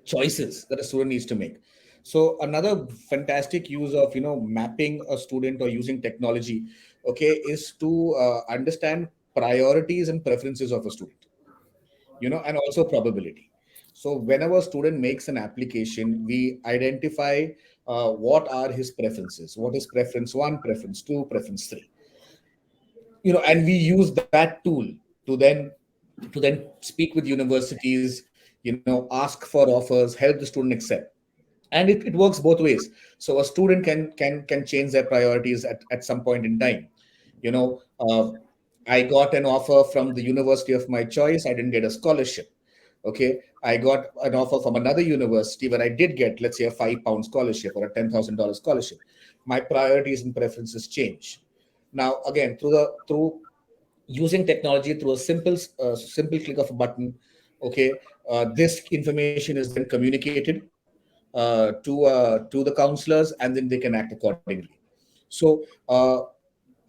choices that a student needs to make. So another fantastic use of mapping a student or using technology, okay, is to understand priorities and preferences of a student, and also probability. So whenever a student makes an application, we identify what are his preferences, what is preference one, preference two, preference three, and we use that tool to then speak with universities, ask for offers, help the student accept. and it works both ways. So a student can change their priorities at some point in time. You know, I got an offer from the university of my choice. I didn't get a scholarship. Okay, I got an offer from another university where I did get, let's say, a £5 scholarship or a $10,000 scholarship. My priorities and preferences change. Now, again, through using technology, through a simple click of a button, okay, this information is then communicated to the counselors, and then they can act accordingly. So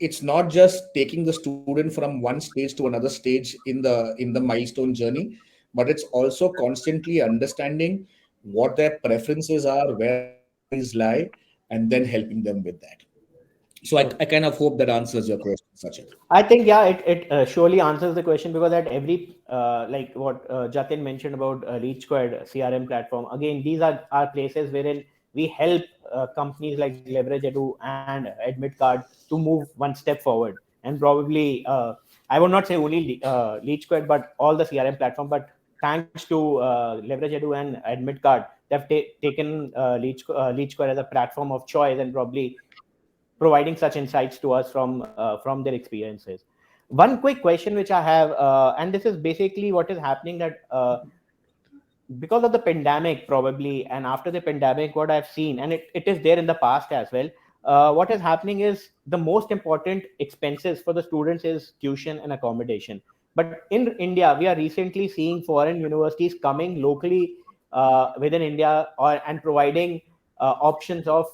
it's not just taking the student from one stage to another stage in the milestone journey, but it's also constantly understanding what their preferences are, where their priorities lie, and then helping them with that. So I kind of hope that answers your question, Sachin. I think, yeah, it surely answers the question, because at every like what Jatin mentioned about Reach Squared CRM platform. Again, these are places wherein we help companies like Leverage Edu and AdmitCard to move one step forward. And probably, I would not say only Reach Squared, but all the CRM platform. But thanks to Leverage Edu and AdmitCard, they've taken Leech Square as a platform of choice, and probably providing such insights to us from their experiences. One quick question which I have, and this is basically what is happening, that because of the pandemic, probably, and after the pandemic, what I've seen, and it is there in the past as well, what is happening is the most important expenses for the students is tuition and accommodation. But in India, we are recently seeing foreign universities coming locally within India, and providing options of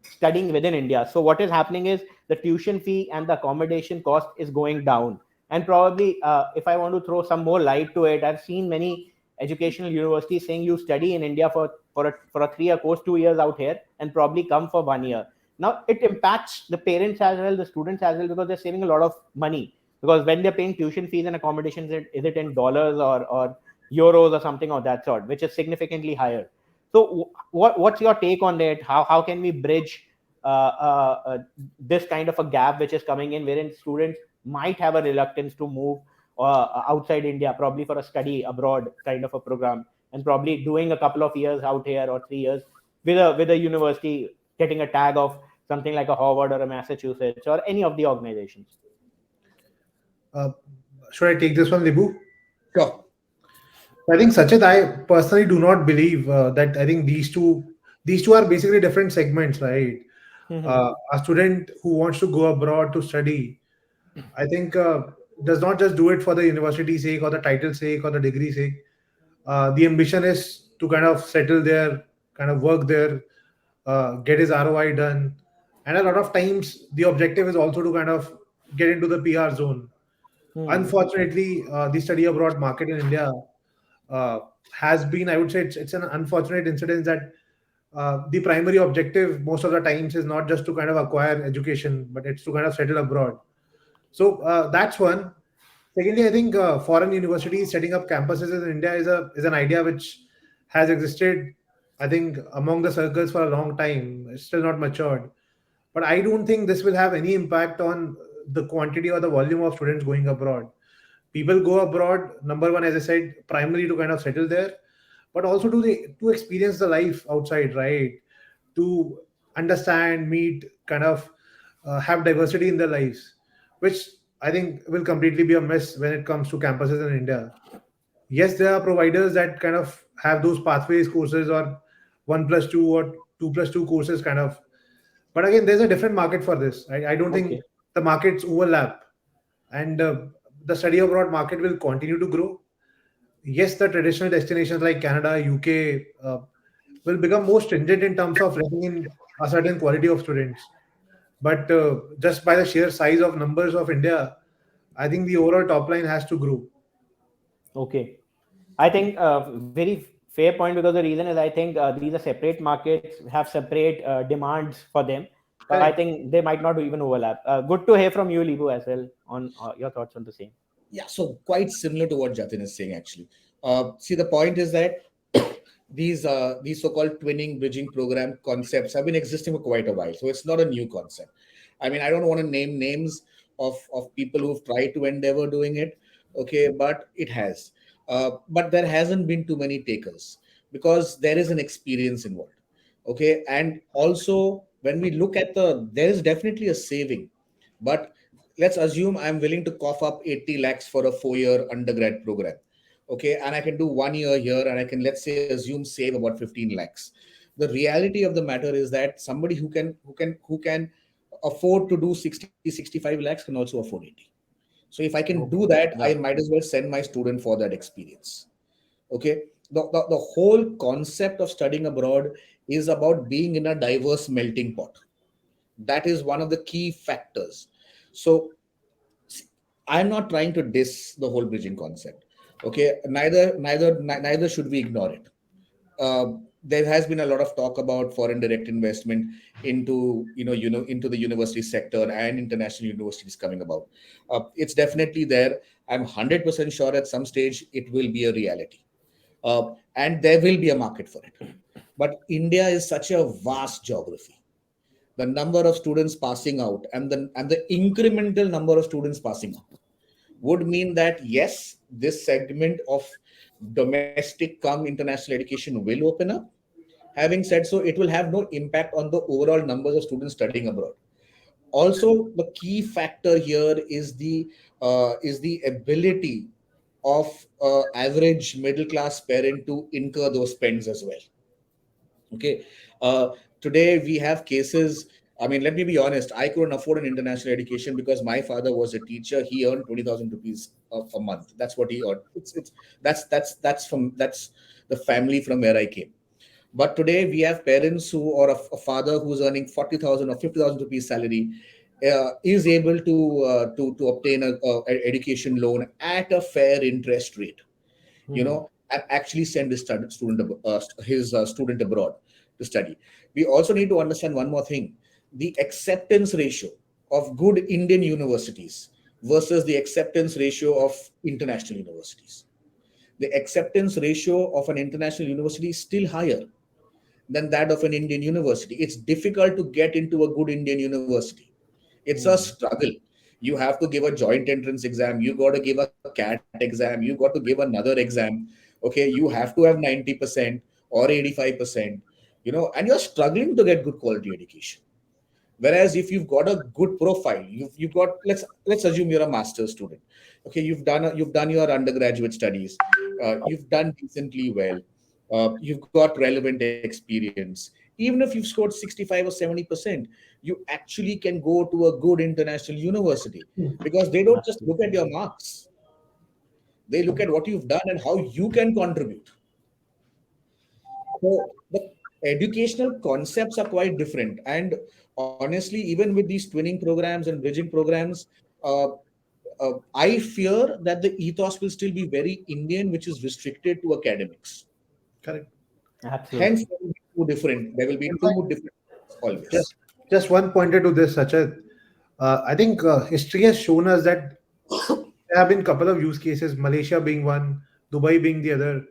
studying within India. So what is happening is the tuition fee and the accommodation cost is going down. And probably, if I want to throw some more light to it, I've seen many educational universities saying you study in India for a 3 year course, 2 years out here, and probably come for 1 year. Now it impacts the parents as well, the students as well, because they're saving a lot of money. Because when they're paying tuition fees and accommodations, is it in dollars or euros or something of that sort, which is significantly higher. So what's your take on that? How can we bridge this kind of a gap which is coming in, wherein students might have a reluctance to move outside India, probably for a study abroad kind of a program, and probably doing a couple of years out here or 3 years with a university, getting a tag of something like a Harvard or a Massachusetts or any of the organizations? Uh, should I take this one, Libu? Sure. I think Sachit, I personally do not believe that. I think these two are basically different segments, right? A student who wants to go abroad to study, I think, does not just do it for the university sake or the title sake or the degree sake. The ambition is to kind of settle there, kind of work there, get his ROI done, and a lot of times the objective is also to kind of get into the PR zone. Unfortunately, the study abroad market in India uh, has been, I would say, it's an unfortunate incident that the primary objective most of the times is not just to kind of acquire education, but it's to kind of settle abroad. So that's one. Secondly, I think foreign universities setting up campuses in India is an idea which has existed, I think, among the circles for a long time. It's still not matured, but I don't think this will have any impact on the quantity or the volume of students going abroad. People go abroad, number one, as I said, primarily to kind of settle there, but also to experience the life outside, right? To understand, meet, kind of have diversity in their lives, which I think will completely be a mess when it comes to campuses in India. Yes, there are providers that kind of have those pathways courses or 1+2 or 2+2 courses kind of, but again, there's a different market for this. I don't think Okay. the markets overlap, and the study abroad market will continue to grow. Yes, the traditional destinations like Canada, UK will become more stringent in terms of letting in a certain quality of students. But just by the sheer size of numbers of India, I think the overall top line has to grow. Okay. I think very fair point, because the reason is I think these are separate markets, have separate demands for them. So I Correct. think they might not even overlap. Good to hear from you, Libu, as well, on your thoughts on the same. Yeah, so quite similar to what Jatin is saying, actually. See, the point is that these so-called twinning bridging program concepts have been existing for quite a while, so it's not a new concept. I mean, I don't want to name names of people who've tried to endeavor doing it, okay, but it has. But there hasn't been too many takers. because there is an experience involved. Okay, and also when we look at there is definitely a saving, but let's assume I'm willing to cough up 80 lakhs for a 4-year undergrad program. Okay, and I can do 1 year here, and I can, let's say, assume save about 15 lakhs. The reality of the matter is that somebody who can afford to do 60-65 lakhs can also afford 80. So if I can do that, I might as well send my student for that experience. Okay, the whole concept of studying abroad is about being in a diverse melting pot. That is one of the key factors. So I'm not trying to diss the whole bridging concept. Okay, neither should we ignore it. There has been a lot of talk about foreign direct investment into into the university sector and international universities coming about. It's definitely there. I'm 100% sure at some stage it will be a reality, and there will be a market for it. But India is such a vast geography. The number of students passing out and the incremental number of students passing out would mean that yes, this segment of domestic come international education will open up. Having said so, it will have no impact on the overall numbers of students studying abroad. Also, the key factor here is the ability of average middle class parent to incur those spends as well. Okay, today we have cases. I mean, let me be honest. I couldn't afford an international education because my father was a teacher. He earned 20,000 rupees a month. That's what he earned. That's the family from where I came. But today we have parents who, or a father who's earning 40,000 or 50,000 rupees salary, is able to obtain a education loan at a fair interest rate. And actually send his student abroad to study. We also need to understand one more thing: the acceptance ratio of good Indian universities versus the acceptance ratio of international universities. The acceptance ratio of an international university is still higher than that of an Indian university. It's difficult to get into a good Indian university. It's a struggle. You have to give a joint entrance exam. You got to give a CAT exam. You got to give another exam. Okay, you have to have 90% or 85%, and you're struggling to get good quality education. Whereas if you've got a good profile, you've got, let's assume you're a master's student. Okay, you've done your undergraduate studies, you've done decently well, you've got relevant experience. Even if you've scored 65 or 70%, you actually can go to a good international university, because they don't just look at your marks. They look at what you've done and how you can contribute. So the educational concepts are quite different. And honestly, even with these twinning programs and bridging programs, uh, I fear that the ethos will still be very Indian, which is restricted to academics. Correct. Absolutely. Hence, there will be two different. There will be two different always. Just one pointer to this, Sachin. I think history has shown us that there have been a couple of use cases, Malaysia being one, Dubai being the other,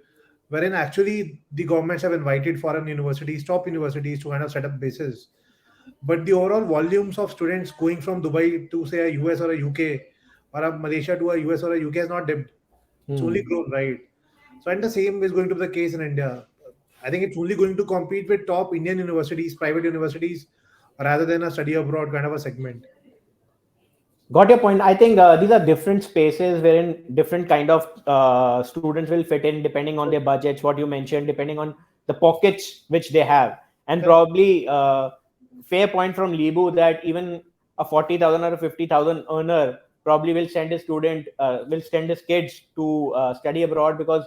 wherein actually the governments have invited foreign universities, top universities, to kind of set up bases. But the overall volumes of students going from Dubai to, say, a US or a UK, or a Malaysia to a US or a UK has not dipped. It's only grown, right? So, and the same is going to be the case in India. I think it's only going to compete with top Indian universities, private universities, rather than a study abroad kind of a segment. Got your point. I think these are different spaces wherein different kind of students will fit in depending on their budgets, what you mentioned, depending on the pockets which they have. And probably fair point from Libu that even a 40,000 or a 50,000 earner probably will send his kids to study abroad, because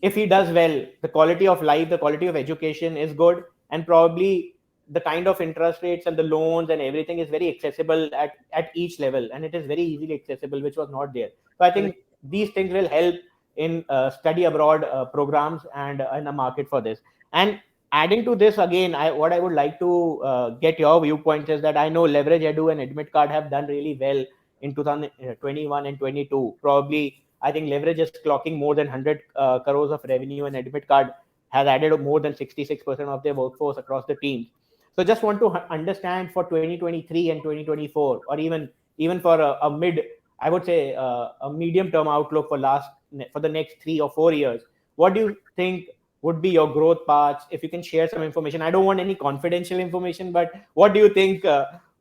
if he does well, the quality of life, the quality of education is good, and probably the kind of interest rates and the loans and everything is very accessible at each level, and it is very easily accessible, which was not there. So I think these things will help in study abroad programs and in a market for this. And adding to this again, what I would like to get your viewpoints is that I know Leverage Edu and Admitcard have done really well in 2021 and 22. Probably I think Leverage is clocking more than 100 crores of revenue, and Admitcard has added more than 66% of their workforce across the teams. So just want to understand for 2023 and 2024, or even for a mid, I would say a medium term outlook for the next 3 or 4 years. What do you think would be your growth paths? If you can share some information, I don't want any confidential information, but what do you think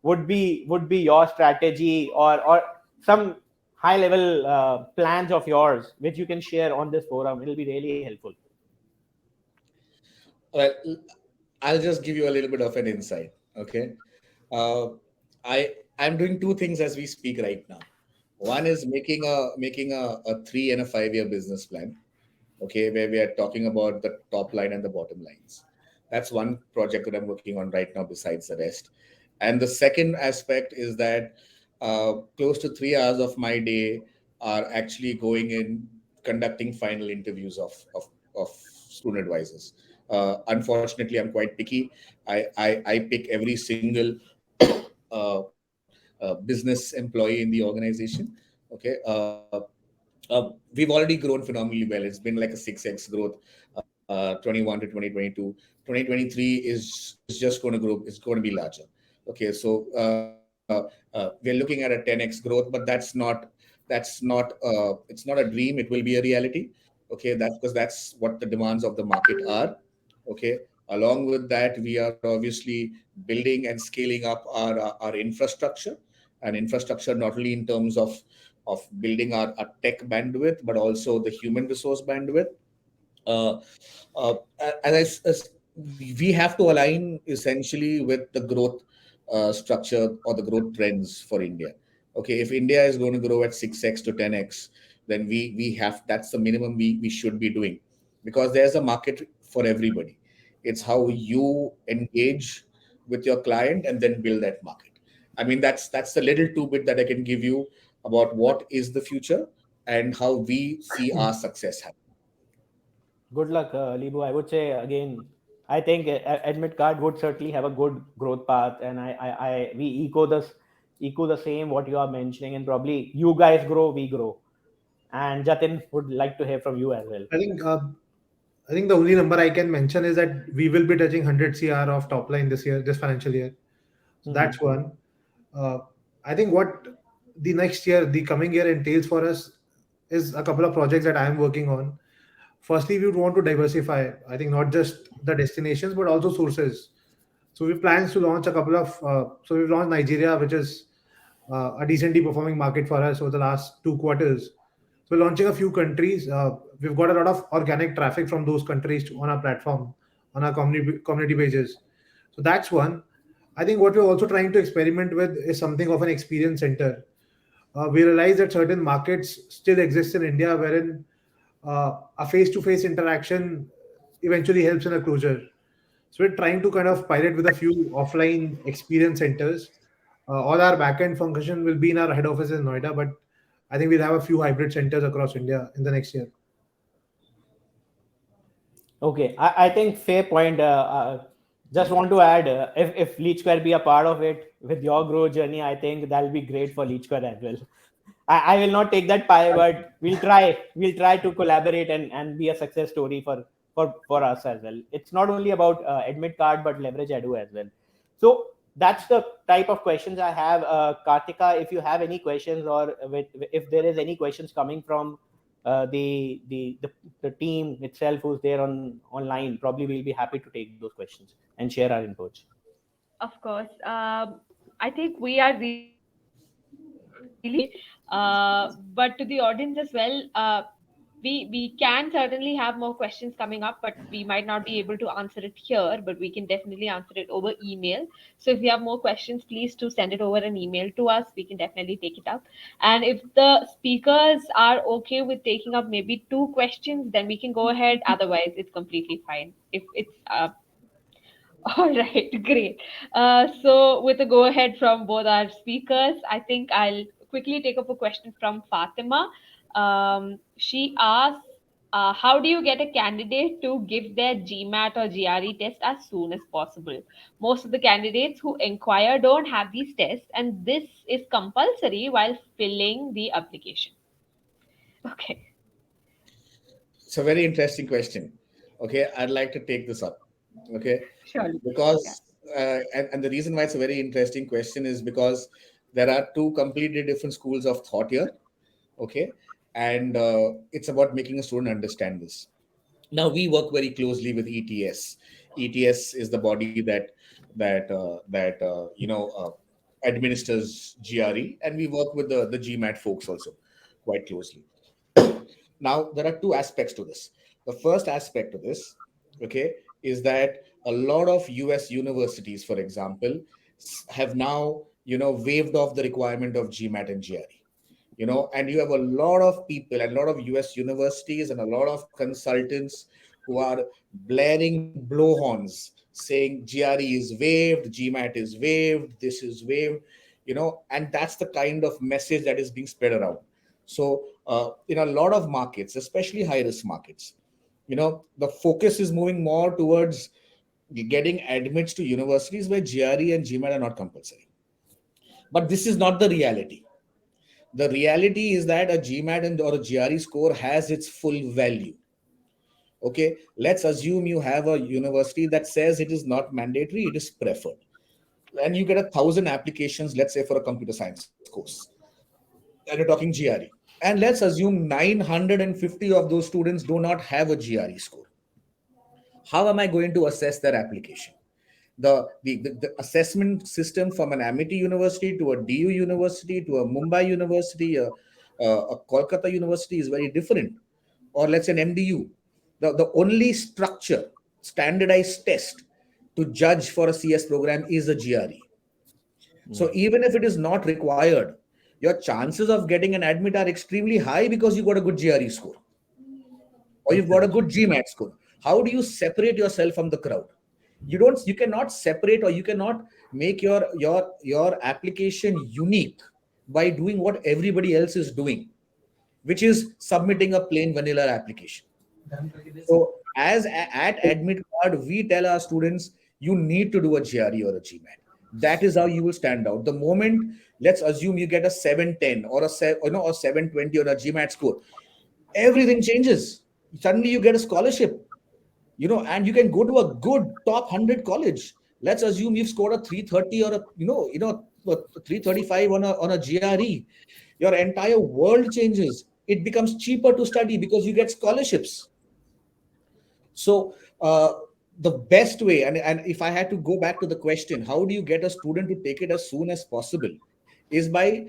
would be your strategy, or some high level plans of yours which you can share on this forum? It'll be really helpful. Well, I'll just give you a little bit of an insight. Okay, uh, I'm doing two things as we speak right now. One is making a 3 and a 5 year business plan. Okay, where we are talking about the top line and the bottom lines. That's one project that I'm working on right now. Besides the rest, and the second aspect is that close to 3 hours of my day are actually going in conducting final interviews of student advisors. Unfortunately, I'm quite picky. I pick every single business employee in the organization. Okay, we've already grown phenomenally well. It's been like a 6x growth, 21 to 2022. 2023 is just going to grow. It's going to be larger. Okay, so we're looking at a 10x growth, but it's not a dream. It will be a reality. Okay, that's because that's what the demands of the market are. Okay, along with that, we are obviously building and scaling up our infrastructure, and infrastructure not only in terms of building our tech bandwidth, but also the human resource bandwidth. Uh, as we have to align essentially with the growth structure or the growth trends for India. Okay, if India is going to grow at 6x to 10x, then we have that's the minimum we should be doing, because there's a market for everybody. It's how you engage with your client and then build that market. I mean, that's the little two bit that I can give you about what is the future and how we see our success happen. Good luck, Libu. I would say again, I think Admit Card would certainly have a good growth path, and we echo the same what you are mentioning, and probably you guys grow, we grow. And Jatin would like to hear from you as well. I think the only number I can mention is that we will be touching 100 CR of top line this financial year. So that's one. I think what the coming year entails for us is a couple of projects that I am working on. Firstly, we would want to diversify. I think not just the destinations, but also sources. So we plans to launch a couple of. So we've launched Nigeria, which is a decently performing market for us over the last 2 quarters. So we're launching a few countries. We've got a lot of organic traffic from those countries on our platform, on our community pages. So that's one. I think what we're also trying to experiment with is something of an experience center. We realize that certain markets still exist in India wherein a face-to-face interaction eventually helps in a closure. So we're trying to kind of pilot with a few offline experience centers. All our backend function will be in our head office in Noida, but I think we'll have a few hybrid centers across India in the next year. Okay, I think fair point. Just want to add, if Lead Square be a part of it with your growth journey, I think that'll be great for Lead Square as well. I will not take that pie, but we'll try to collaborate and be a success story for us as well. It's not only about Admit Card, but Leverage Edu as well. So that's the type of questions I have. Kartika, if you have any questions, or if there is any questions coming from the team itself who's there online, probably we'll be happy to take those questions and share our inputs. Of course. I think we are really, but to the audience as well, we can certainly have more questions coming up, but we might not be able to answer it here, but we can definitely answer it over email. So if you have more questions, please do send it over an email to us. We can definitely take it up. And if the speakers are okay with taking up maybe 2 questions, then we can go ahead. Otherwise, it's completely fine. If it's all right, great. So with a go ahead from both our speakers, I think I'll quickly take up a question from Fatima. She asks, how do you get a candidate to give their GMAT or GRE test as soon as possible? Most of the candidates who inquire don't have these tests, and this is compulsory while filling the application. Okay. It's a very interesting question. Okay, I'd like to take this up. Okay, Surely. because and the reason why it's a very interesting question is because there are two completely different schools of thought here. Okay, and it's about making a student understand this. Now we work very closely with ETS. ETS is the body that administers GRE, and we work with the GMAT folks also quite closely. Now there are two aspects to this. The first aspect to this, okay, is that a lot of US universities, for example, have now waived off the requirement of GMAT and GRE. And you have a lot of people and a lot of US universities and a lot of consultants who are blaring blowhorns saying GRE is waived, GMAT is waived, this is waived, and that's the kind of message that is being spread around. So in a lot of markets, especially high risk markets, the focus is moving more towards getting admits to universities where GRE and GMAT are not compulsory. But this is not the reality. The reality is that a GMAT or a GRE score has its full value. Okay, let's assume you have a university that says it is not mandatory, it is preferred. And you get 1,000 applications, let's say for a computer science course, and you're talking GRE. And let's assume 950 of those students do not have a GRE score. How am I going to assess their application? The assessment system from an Amity University to a DU University to a Mumbai University, a Kolkata University is very different. Or let's say an MDU. The only structure, standardized test to judge for a CS program is a GRE. So even if it is not required, your chances of getting an admit are extremely high because you got a good GRE score or you've got a good GMAT score. How do you separate yourself from the crowd? You cannot separate, or you cannot make your application unique by doing what everybody else is doing, which is submitting a plain vanilla application. So at Admit Card, we tell our students, you need to do a GRE or a GMAT. That is how you will stand out. The moment, let's assume you get a 710 or a 720 on a GMAT score, everything changes. Suddenly you get a scholarship, and you can go to a good top 100 college. Let's assume you've scored a 330 or a 335 on a GRE. Your entire world changes. It becomes cheaper to study because you get scholarships. So the best way, and if I had to go back to the question, how do you get a student to take it as soon as possible, is by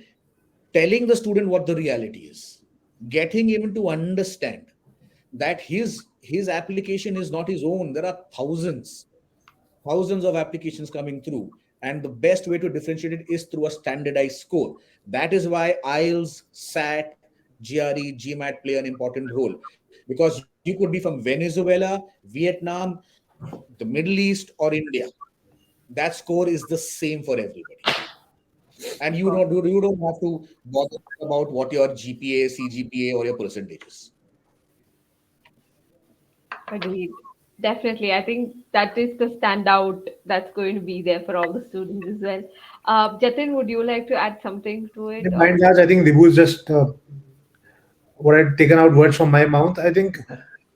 telling the student what the reality is, getting him to understand that his application is not his own. There are thousands of applications coming through, and the best way to differentiate it is through a standardized score. That is why IELTS, SAT, GRE, GMAT play an important role, because you could be from Venezuela, Vietnam, the Middle East, or India. That score is the same for everybody, and you don't have to bother about what your GPA, CGPA, or your percentages. Agreed. Definitely. I think that is the standout that's going to be there for all the students as well. Jatin, would you like to add something to it? By and large, I think Vibhu's just what I'd taken out words from my mouth. I think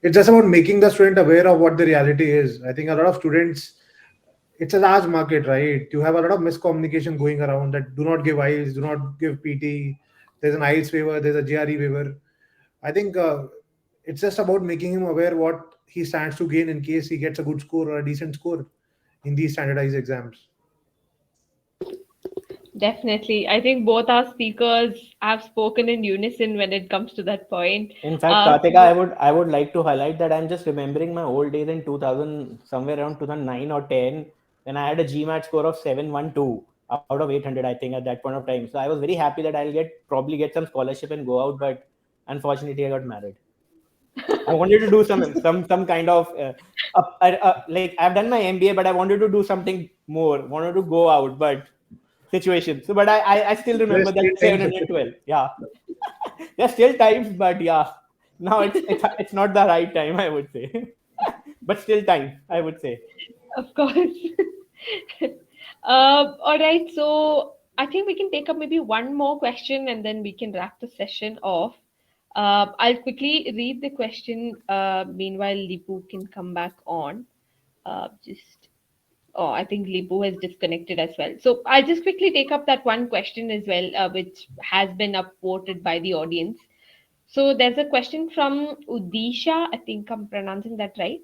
it's just about making the student aware of what the reality is. I think a lot of students, it's a large market, right? You have a lot of miscommunication going around that do not give IELTS, do not give PT. There's an IELTS waiver, there's a GRE waiver. I think it's just about making him aware what he stands to gain in case he gets a good score or a decent score in these standardized exams. Definitely. I think both our speakers have spoken in unison when it comes to that point. In fact, Kartika, I would like to highlight that I'm just remembering my old days in 2000, somewhere around 2009 or 10, when I had a GMAT score of 712 out of 800, I think, at that point of time. So I was very happy that I'll probably get some scholarship and go out, but unfortunately, I got married. I wanted to do some kind of like I've done my MBA, but I wanted to do something more. Wanted to go out, but situation. So, but I still remember that 712. Yeah, there's still times, but yeah, now it's not the right time, I would say. But still time, I would say. Of course. All right. So I think we can take up maybe one more question and then we can wrap the session off. I'll quickly read the question. Meanwhile, Lipu can come back on. Oh, I think Lipu has disconnected as well. So I'll just quickly take up that one question as well, which has been upvoted by the audience. So there's a question from Udisha. I think I'm pronouncing that right.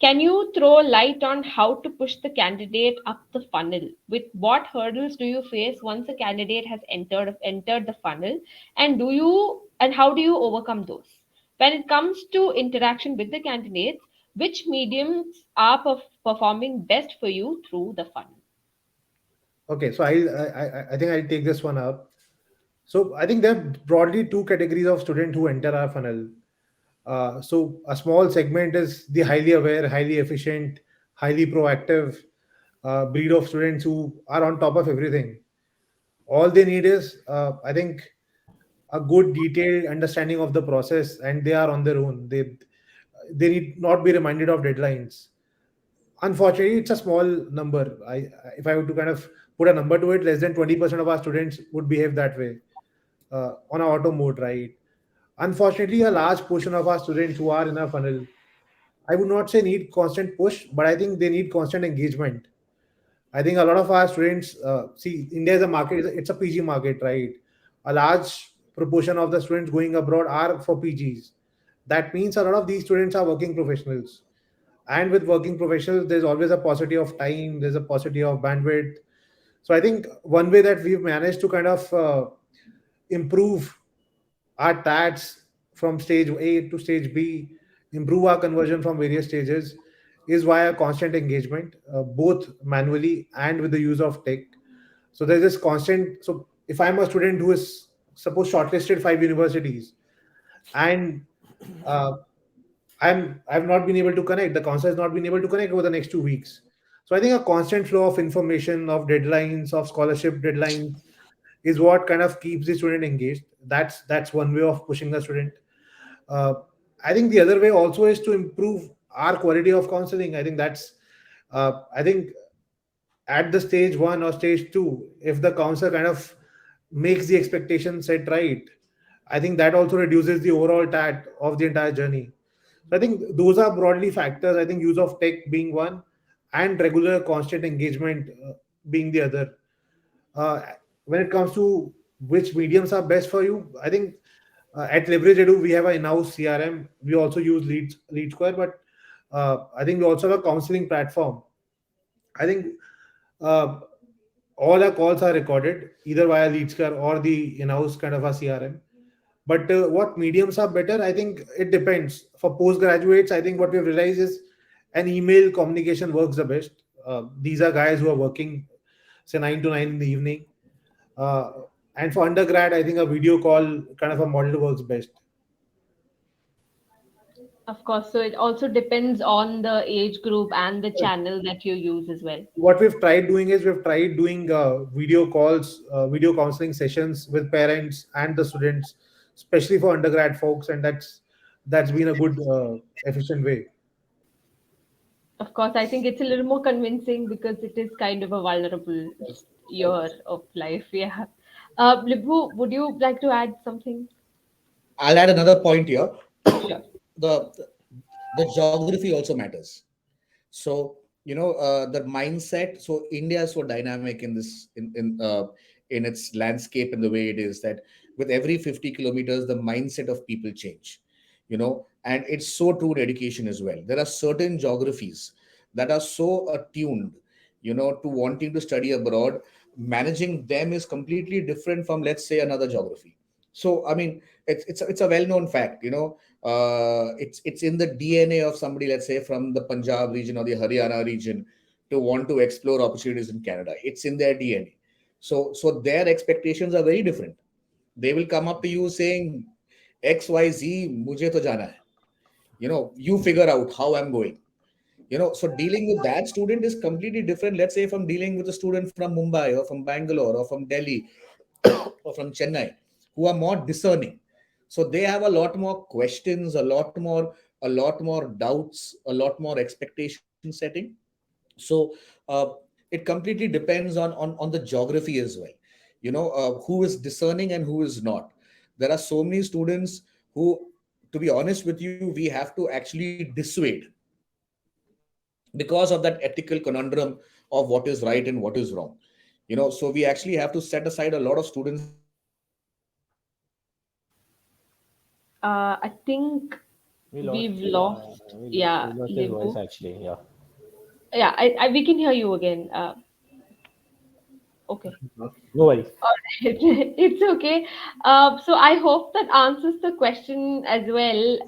Can you throw light on how to push the candidate up the funnel? With what hurdles do you face once a candidate has entered the funnel, and how do you overcome those? When it comes to interaction with the candidates, which mediums are performing best for you through the funnel? Okay, so I think I'll take this one up. So I think there are broadly two categories of student who enter our funnel. So a small segment is the highly aware, highly efficient, highly proactive breed of students who are on top of everything. All they need is, I think, a good detailed understanding of the process, and they are on their own. They need not be reminded of deadlines. Unfortunately, it's a small number. If I were to kind of put a number to it, less than 20% of our students would behave that way on our auto mode, right? Unfortunately, a large portion of our students who are in our funnel, I would not say need constant push, but I think they need constant engagement. I think a lot of our students see India is a market, it's a PG market, right? A large proportion of the students going abroad are for PGs. That means a lot of these students are working professionals. And with working professionals, there's always a paucity of time, there's a paucity of bandwidth. So I think one way that we've managed to kind of improve our tats from stage A to stage B, improve our conversion from various stages is via constant engagement, both manually and with the use of tech. So there's this constant. So if I'm a student who is suppose shortlisted 5 universities and uh, I've not been able to connect, the council has not been able to connect over the next 2 weeks. So I think a constant flow of information, of deadlines, of scholarship deadlines is what kind of keeps the student engaged. That's one way of pushing the student. uh, I think the other way also is to improve our quality of counseling. I think I think at the stage one or stage two, if the counselor kind of makes the expectation set right, I think that also reduces the overall tat of the entire journey. So I think those are broadly factors. I think use of tech being one, and regular constant engagement being the other. Uh, when it comes to which mediums are best for you, I think at Leverage Edu, we have an in-house CRM. We also use Lead Square, but I think we also have a counseling platform. I think uh, all our calls are recorded either via Lead Square or the in-house kind of a CRM. But what mediums are better? I think it depends. For postgraduates, I think what we've realized is an email communication works the best. These are guys who are working, say, 9 to 9 in the evening. Uh, and for undergrad, I think a video call kind of a model works best. Of course, so it also depends on the age group and the channel that you use as well. What we've tried doing is we've tried doing video calls, video counseling sessions with parents and the students, especially for undergrad folks, and that's been a good, efficient way. Of course, I think it's a little more convincing because it is kind of a vulnerable year of life. Yeah. Libhu, would you like to add something? I'll add another point here. Sure. the the geography also matters. So the mindset. So India is so dynamic in this in its landscape and the way it is that with every 50 kilometers the mindset of people change. And it's so true in education as well. There are certain geographies that are so attuned to wanting to study abroad. Managing them is completely different from, let's say, another geography. So I mean, it's a well-known fact. It's in the DNA of somebody, let's say, from the Punjab region or the Haryana region, to want to explore opportunities in Canada. It's in their DNA. So their expectations are very different. They will come up to you saying XYZ, mujhe to jana hai. You figure out how I'm going. So dealing with that student is completely different, let's say, from dealing with a student from Mumbai or from Bangalore or from Delhi or from Chennai, who are more discerning. So they have a lot more questions, a lot more doubts, a lot more expectation setting. So it completely depends on the geography as well. Who is discerning and who is not. There are so many students who, to be honest with you, we have to actually dissuade because of that ethical conundrum of what is right and what is wrong. So we actually have to set aside a lot of students I think we've lost. We Yeah, lost his voice Libu. actually. Yeah. Yeah, we can hear you again. Okay. No worries. All right. It's okay. So I hope that answers the question as well.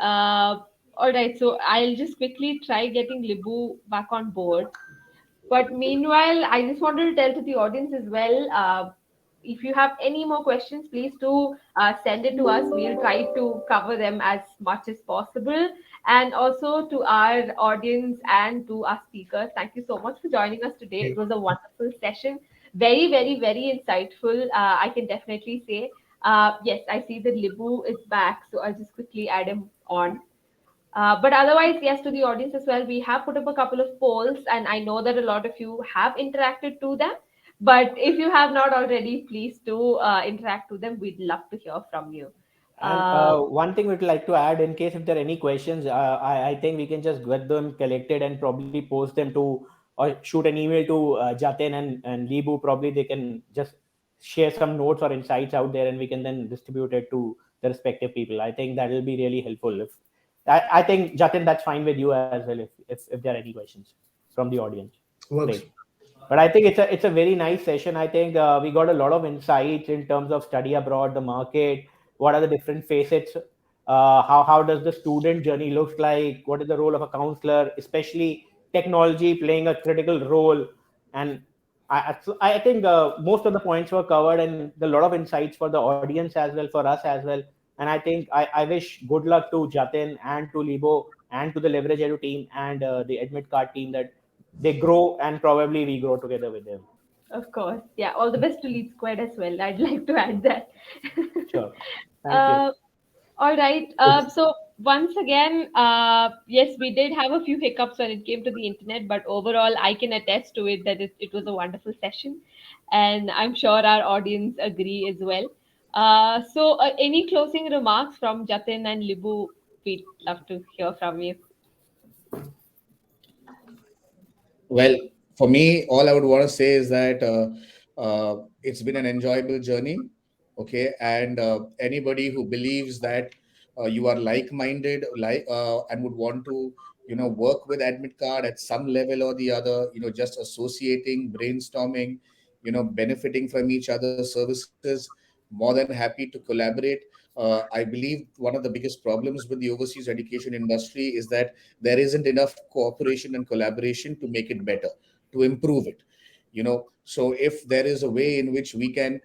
All right. So I'll just quickly try getting Libu back on board. But meanwhile, I just wanted to tell to the audience as well. If you have any more questions, please do send it to us. We'll try to cover them as much as possible. And also to our audience and to our speakers, thank you so much for joining us today. It was a wonderful session. Very, very, very insightful. I can definitely say. Yes, I see that Libu is back. So I'll just quickly add him on. But otherwise, yes, to the audience as well, we have put up a couple of polls, and I know that a lot of you have interacted to them. But if you have not already, please do interact to them. We'd love to hear from you. And Uh, one thing we'd like to add, in case if there are any questions, I think we can just get them collected and probably post them to, or shoot an email to Jatin and Libu. Probably they can just share some notes or insights out there, and we can then distribute it to the respective people. I think that will be really helpful. If I think Jatin, that's fine with you as well. If there are any questions from the audience, Works. great. But I think it's a very nice session. I think we got a lot of insights in terms of study abroad, the market, what are the different facets, how does the student journey looks like, what is the role of a counselor, especially technology playing a critical role. And I think most of the points were covered, and a lot of insights for the audience as well, for us as well. And I think I wish good luck to Jatin and to Libo and to the Leverage Edu team and the Admit Card team, that they grow and probably we grow together with them. of course, yeah. All the best to Lead Squad as well. I'd like to add that. Sure. Thank you. uh, All right. So once again, yes, we did have a few hiccups when it came to the internet, but overall, I can attest to it that it was a wonderful session, and I'm sure our audience agree as well. Any closing remarks from Jatin and Libu? We'd love to hear from you. Well, for me, all I would want to say is that it's been an enjoyable journey. Okay, and anybody who believes that you are like-minded, and would want to, work with Admit Card at some level or the other, just associating, brainstorming, benefiting from each other's services, more than happy to collaborate. I believe one of the biggest problems with the overseas education industry is that there isn't enough cooperation and collaboration to make it better, to improve it. So if there is a way in which we can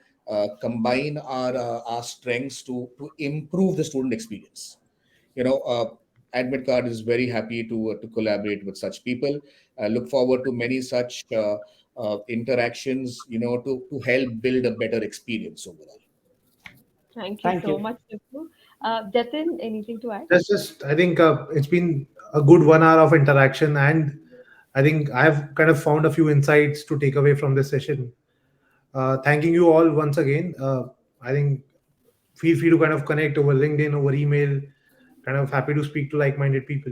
combine our strengths to improve the student experience, you know uh, Admit Card is very happy to collaborate with such people. Look forward to many such interactions, to help build a better experience overall. Thank you Thank so you. much, Libu. Jatin, anything to add? Just I think it's been a good 1 hour of interaction, and I think I've kind of found a few insights to take away from this session. Thanking you all once again. I think feel free to kind of connect over LinkedIn, over email. Kind of happy to speak to like-minded people.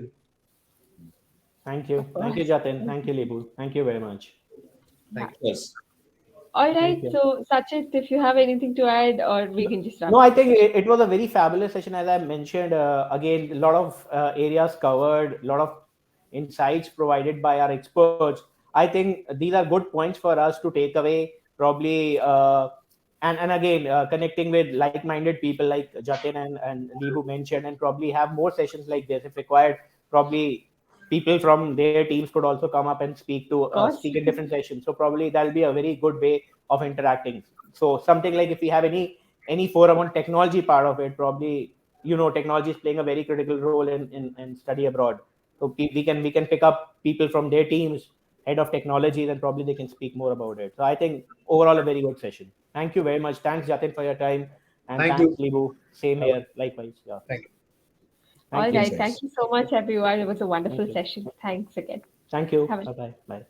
Thank you. Of Thank you, course. Jatin. Thank you, Libu. Thank you very much. Yeah. Thank you. Yes. All Thank right. you. So, Sachit, if you have anything to add, or we No, can just wrap no, I up the think session. it was a very fabulous session. As I mentioned, again, a lot of areas covered, a lot of insights provided by our experts. I think these are good points for us to take away, probably. And again, connecting with like-minded people like Jatin and Libu mentioned, and probably have more sessions like this if required. Probably people from their teams could also come up and Of course. speak in different sessions. So probably that'll be a very good way of interacting. So something like if we have any forum on technology part of it, probably technology is playing a very critical role in study abroad. So we can pick up people from their teams, head of technologies, and probably they can speak more about it. So I think overall a very good session. Thank you very much. Thanks Jatin for your time, and Thank thanks you. Libu. Same here, likewise. Yeah. Thank you. All Thank you. right. Yes. Thank you so much, everyone. It was a Thank wonderful you. session. Thanks again. Thank you. Have a Bye bye. Bye.